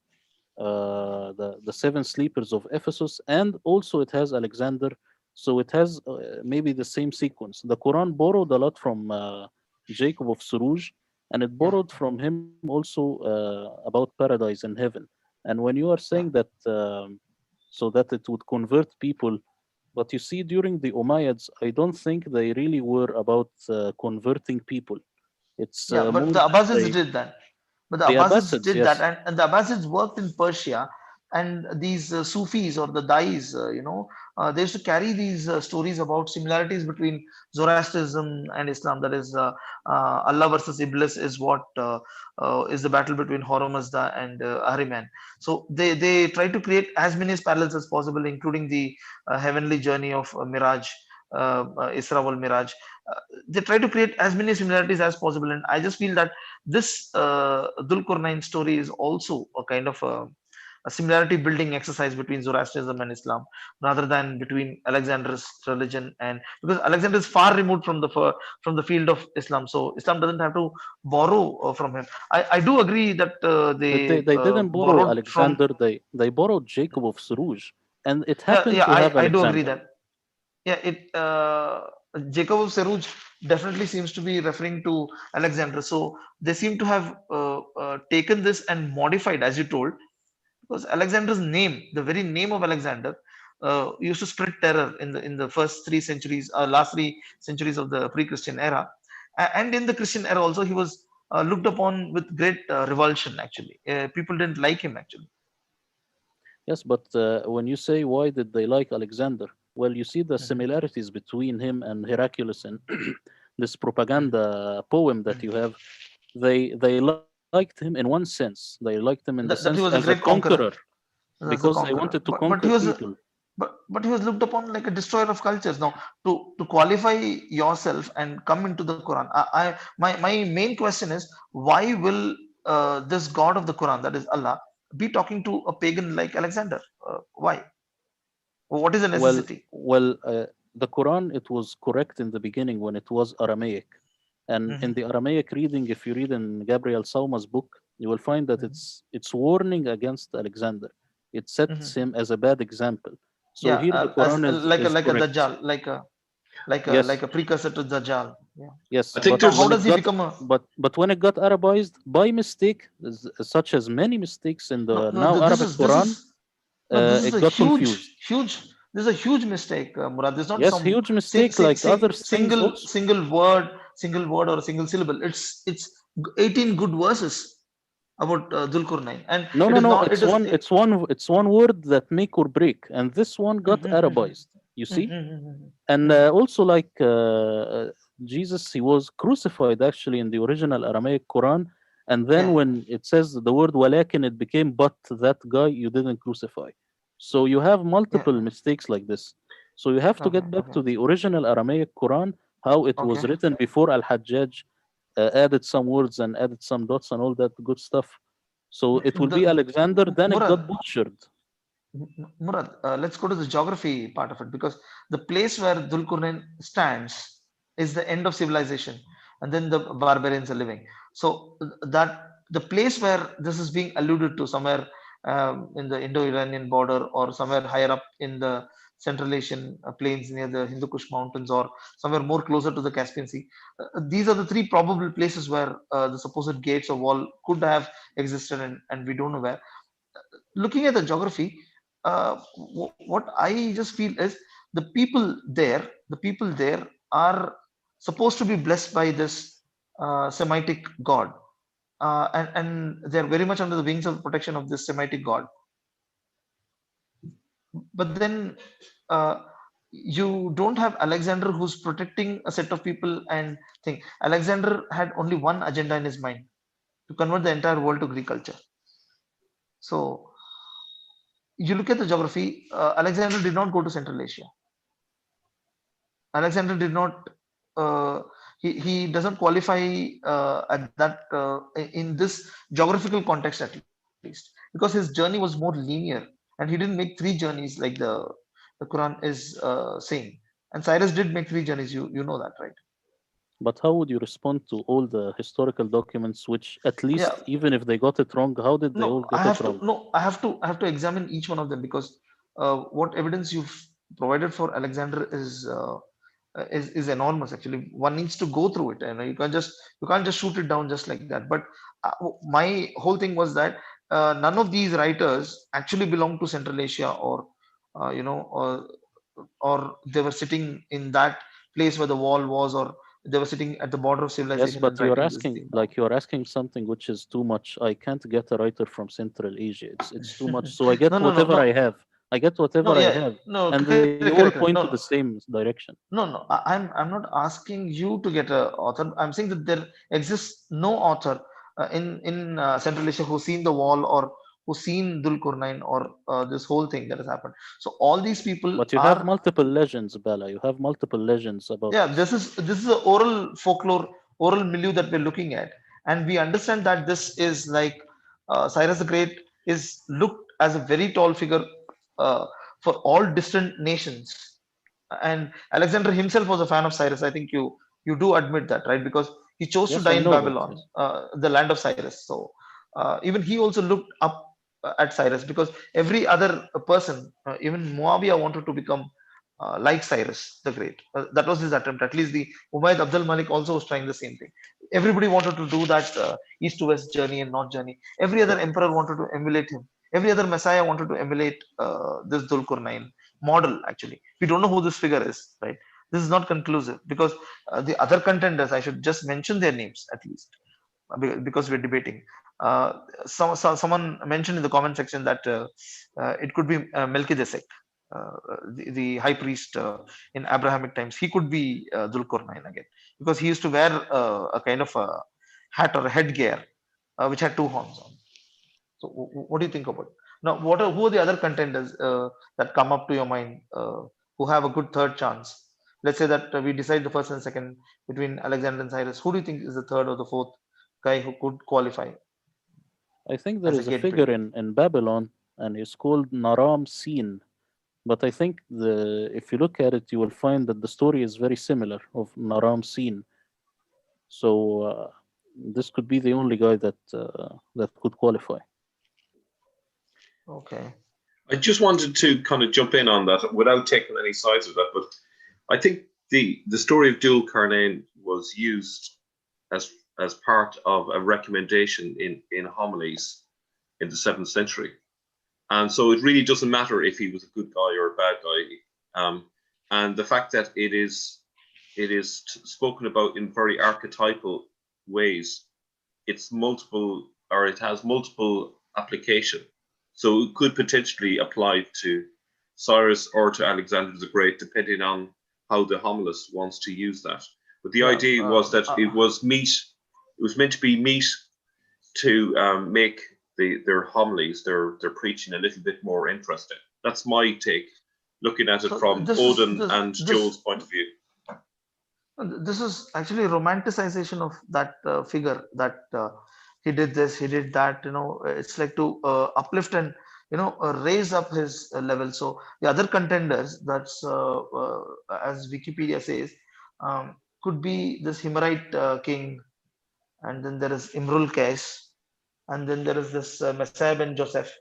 the 7 sleepers of Ephesus, and also it has Alexander. So it has maybe the same sequence. The Quran borrowed a lot from Jacob of Suruj, and it borrowed from him also about paradise and heaven. And when you are saying that, so that it would convert people, but you see, during the Umayyads, I don't think they really were about converting people. It's but the Abbasids did that. But the Abbasids did yes. that, and the Abbasids worked in Persia, and these Sufis or the Dais, they used to carry these stories about similarities between Zoroastrianism and Islam. That is, Allah versus Iblis is what is the battle between Hormuzda and Ahriman. So they try to create as many parallels as possible, including the heavenly journey of Miraj, Isra wal Miraj. They try to create as many similarities as possible, and I just feel that this Dhul Qarnayn story is also a kind of a similarity building exercise between Zoroastrianism and Islam, rather than between Alexander's religion, and because Alexander is far removed from the field of Islam, so Islam doesn't have to borrow from him. I do agree that they didn't borrow Alexander. They borrowed Jacob of Suruj, and it happened to have Alexander. I do agree that. Yeah, Jacob of Seruj definitely seems to be referring to Alexander. So they seem to have taken this and modified, as you told, because Alexander's name, the very name of Alexander, used to spread terror in the first 3 centuries, last 3 centuries of the pre-Christian era, and in the Christian era also, he was looked upon with great revulsion. Actually, people didn't like him. Actually, Yes, but when you say why did they like Alexander? Well, you see the Mhm, similarities between him and Heraclius in this mhm, propaganda poem that mhm. you have. They liked him in one sense. They liked him in the sense That as he a was a great conqueror conqueror. As because a they wanted conqueror, to conquer but he was people. but he was looked upon like a destroyer of cultures. Now, to qualify yourself and come into the Quran, my main question is, why will this God of the Quran, that is Allah, be talking to a pagan like Alexander? Why? What is the Well, necessity? the Quran, it was correct in the beginning when it was Aramaic. And in Mhm, the Aramaic reading, if you read in Gabriel Sauma's book, you will find that mhm, it's warning against Alexander. It sets mhm. him as a bad example. So Yeah, here the as Quran is like a correct. Dajjal, Yes, like a precursor to Dajjal. Yeah. yes, I think but Now, how when there's does it he got become a? but when it got Arabized by mistake, such as many mistakes in No, the no. now Arabic This Quran, is no. This is it a got confused. huge. This is a huge mistake, Murad. There's not Yes, some huge mistake like other things also. single word or a single syllable. It's 18 good verses about Dhul Qarnayn, and No, it no, is no. not. It is. It, It's one word that make or break, and this one got Arabized. You see, and also like Jesus, he was crucified actually in the original Aramaic Quran, and then yeah. when it says the word walakin, it became but that guy you didn't crucify. So you have Yeah. multiple mistakes like this. So you have to Okay. get back Okay. to the original Aramaic Quran, how it was Okay. written before Al Hajjaj added some words and added some dots and all that good stuff. So it will be The Alexander, then it got Murad. butchered. Murad, let's go to the geography part of it, because the place where Dhul stands is the end of civilization, and then the barbarians are living. So that the place where this is being alluded to, somewhere in the Indo-Iranian border, or somewhere higher up in the Central Asian plains near the Hindu Kush Mountains, or somewhere more closer to the Caspian Sea. These are the three probable places where the supposed gates or wall could have existed, and we don't know where. Looking at the geography, what I just feel is the people there are supposed to be blessed by this Semitic god, and they're very much under the wings of protection of this Semitic god. But then uh, you don't have Alexander who's protecting a set of people and thing. Alexander had only one agenda in his mind: to convert the entire world to Greek culture. So you look at the geography, Alexander did not go to Central Asia. Alexander did not. He doesn't qualify at that in this geographical context, at least, because his journey was more linear, and he didn't make three journeys like the Quran is saying. And Cyrus did make three journeys. You know that, right? But how would you respond to all the historical documents, which at Yeah. least, even if they got it wrong, how did they all No, get it wrong? I have to examine each one of them, because what evidence you've provided for Alexander is enormous. Actually, one needs to go through it, and you can't just shoot it down just like that. But my whole thing was that none of these writers actually belong to Central Asia, or you know, or they were sitting in that place where the wall was, or they were sitting at the border of Yes, civilization and but you're writing this asking thing down. like you're asking something which is too much. I can't get a writer from Central Asia. It's too much. So I get whatever I No. have. I get No, whatever I yeah, have, no, and they all correct. point to No, the no, same direction. no. I'm not asking you to get a author. I'm saying that there exists no author in Central Asia who's seen the wall, or who's seen Dul Qarnayn, or this whole thing that has happened. So all these people But you have are, multiple legends, Bala. You have multiple legends about yeah. this. This is a oral folklore, oral milieu that we're looking at, and we understand that this is like Cyrus the Great is looked as a very tall figure uh, for all distant nations, and Alexander himself was a fan of Cyrus. I think you do admit that, right? Because he chose to Yes, die I in know that. Babylon, Yes. the land of Cyrus. So even he also looked up at Cyrus, because every other person, even Muawiyah wanted to become like Cyrus the Great. That was his attempt. At least the Umayyad Abdul Malik also was trying the same thing. Everybody wanted to do that east to west journey and north journey. Every other emperor wanted to emulate him. Every other messiah wanted to emulate this Dhul Qarnayn model. Actually, we don't know who this figure is, right? This is not conclusive because the other contenders, I should just mention their names at least because we're debating. Someone mentioned in the comment section that it could be Melchizedek, the high priest in Abrahamic times. He could be Dhul Qarnayn again because he used to wear a kind of a hat or a headgear which had two horns on. So, what do you think about it? Now? Who are the other contenders that come up to your mind who have a good third chance? Let's say that we decide the first and second between Alexander and Cyrus. Who do you think is the third or the fourth guy who could qualify I think there as a is a gateway? figure in Babylon, and it's called Naram Sin. But I think if you look at it, you will find that the story is very similar of Naram Sin. So this could be the only guy that could qualify. Okay. I just wanted to kind of jump in on that without taking any sides of that, but I think the story of Dhul Qarnayn was used as part of a recommendation in homilies in the 7th century. And so it really doesn't matter if he was a good guy or a bad guy. And the fact that it is spoken about in very archetypal ways, it has multiple application. So it could potentially apply to Cyrus or to Alexander the Great, depending on how the homilist wants to use that. But the idea was that it was meat. It was meant to be meat to make their homilies, their preaching, a little bit more interesting. That's my take, looking at it from Odin and Joel's point of view. This is actually a romanticization of that figure that he did this, he did that. It's like to uplift and raise up his level. So the other contenders, that's as Wikipedia says, could be this Himmerite king, and then there is Imrul Qais, and then there is this Messiah ben Joseph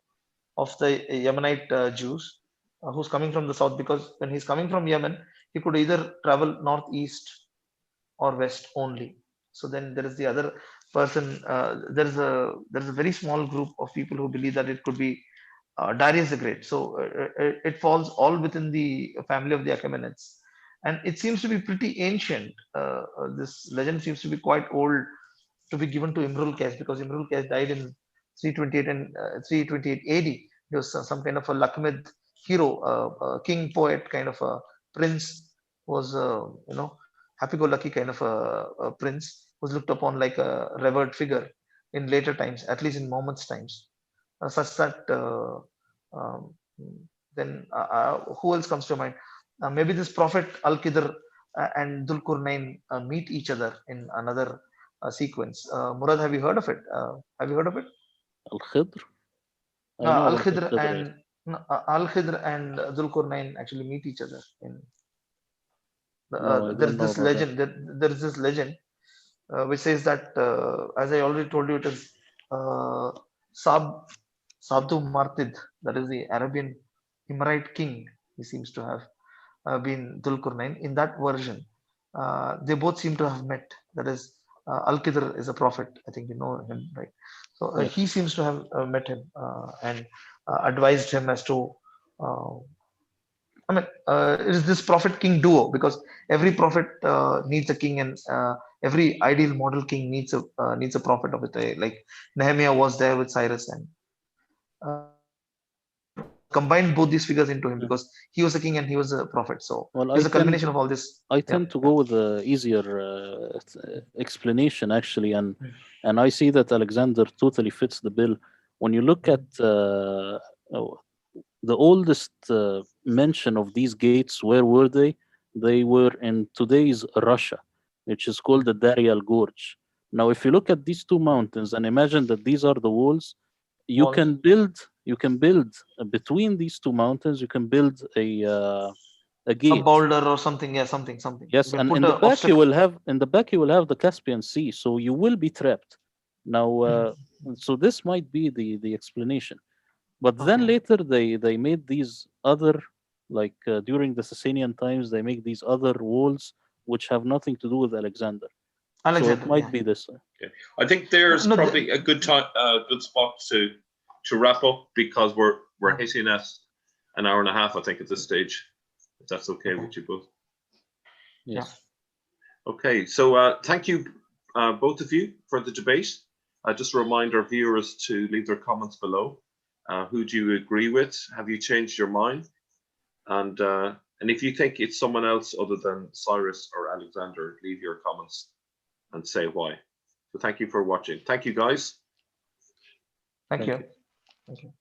of the Yemenite Jews, who's coming from the south, because when he's coming from Yemen, he could either travel northeast or west only. So then there is the other person. There is a very small group of people who believe that it could be Darius the Great. So it falls all within the family of the Achaemenids, and it seems to be pretty ancient. This legend seems to be quite old to be given to Imrul Qais, because Imrul Qais died in 328 and 328 AD. He was some kind of a Lakhmid hero, king, poet, kind of a prince. Was happy-go-lucky kind of a prince, was looked upon like a revered figure in later times, at least in Muhammad's times, such that then who else comes to mind? Maybe this prophet Al-Qidr and Dhul Qarnayn meet each other in another sequence. Murad, have you heard of it? Have you heard of it? Al-Khidr? I know about Al-Khidr Al-Khidr, and Al-Khidr and Dhul Qarnayn actually meet each other in. No, I There's don't know this about that. legend. There is this legend which says that, as I already told you, it is Sab Sabdu Martid, that is the Arabian Himmerite king. He seems to have been Dhul Qarnayn. In that version, they both seem to have met. That is, Al-Qidr is a prophet. I think you know him, right? So Yes. he seems to have met him and advised him as to. It is this prophet king duo, because every prophet needs a king, and every ideal model king needs a prophet of it. Like Nehemiah was there with Cyrus, and combined both these figures into him, Yeah. because he was a king and he was a prophet. So Well, it's a culmination of all this. I tend to go with the easier explanation, actually, and I see that Alexander totally fits the bill. When you look at the oldest mention of these gates, where were they? They were in today's Russia, which is called the Darial Gorge. Now, if you look at these two mountains and imagine that these are the walls, you Walls. can build between these two mountains. You can build a gate. A boulder or something, yeah, something. Yes, You and put in the a back offset. you will have the Caspian Sea, so you will be trapped. Now, so this might be the explanation. But then Okay. later they made these other Like during the Sasanian times, they make these other walls which have nothing to do with Alexander. So it Alexander, might yeah. be this. I think there's No, probably a good time, good spot to wrap up, because we're Okay. hitting at an hour and a half, I think, at this stage. If that's okay Okay. with you both. Yes. Okay, so thank you, both of you, for the debate. Just a reminder our viewers to leave their comments below. Who do you agree with? Have you changed your mind? And if you think it's someone else other than Cyrus or Alexander, leave your comments and say why. So thank you for watching. Thank you, guys. Thank you. you. Thank you.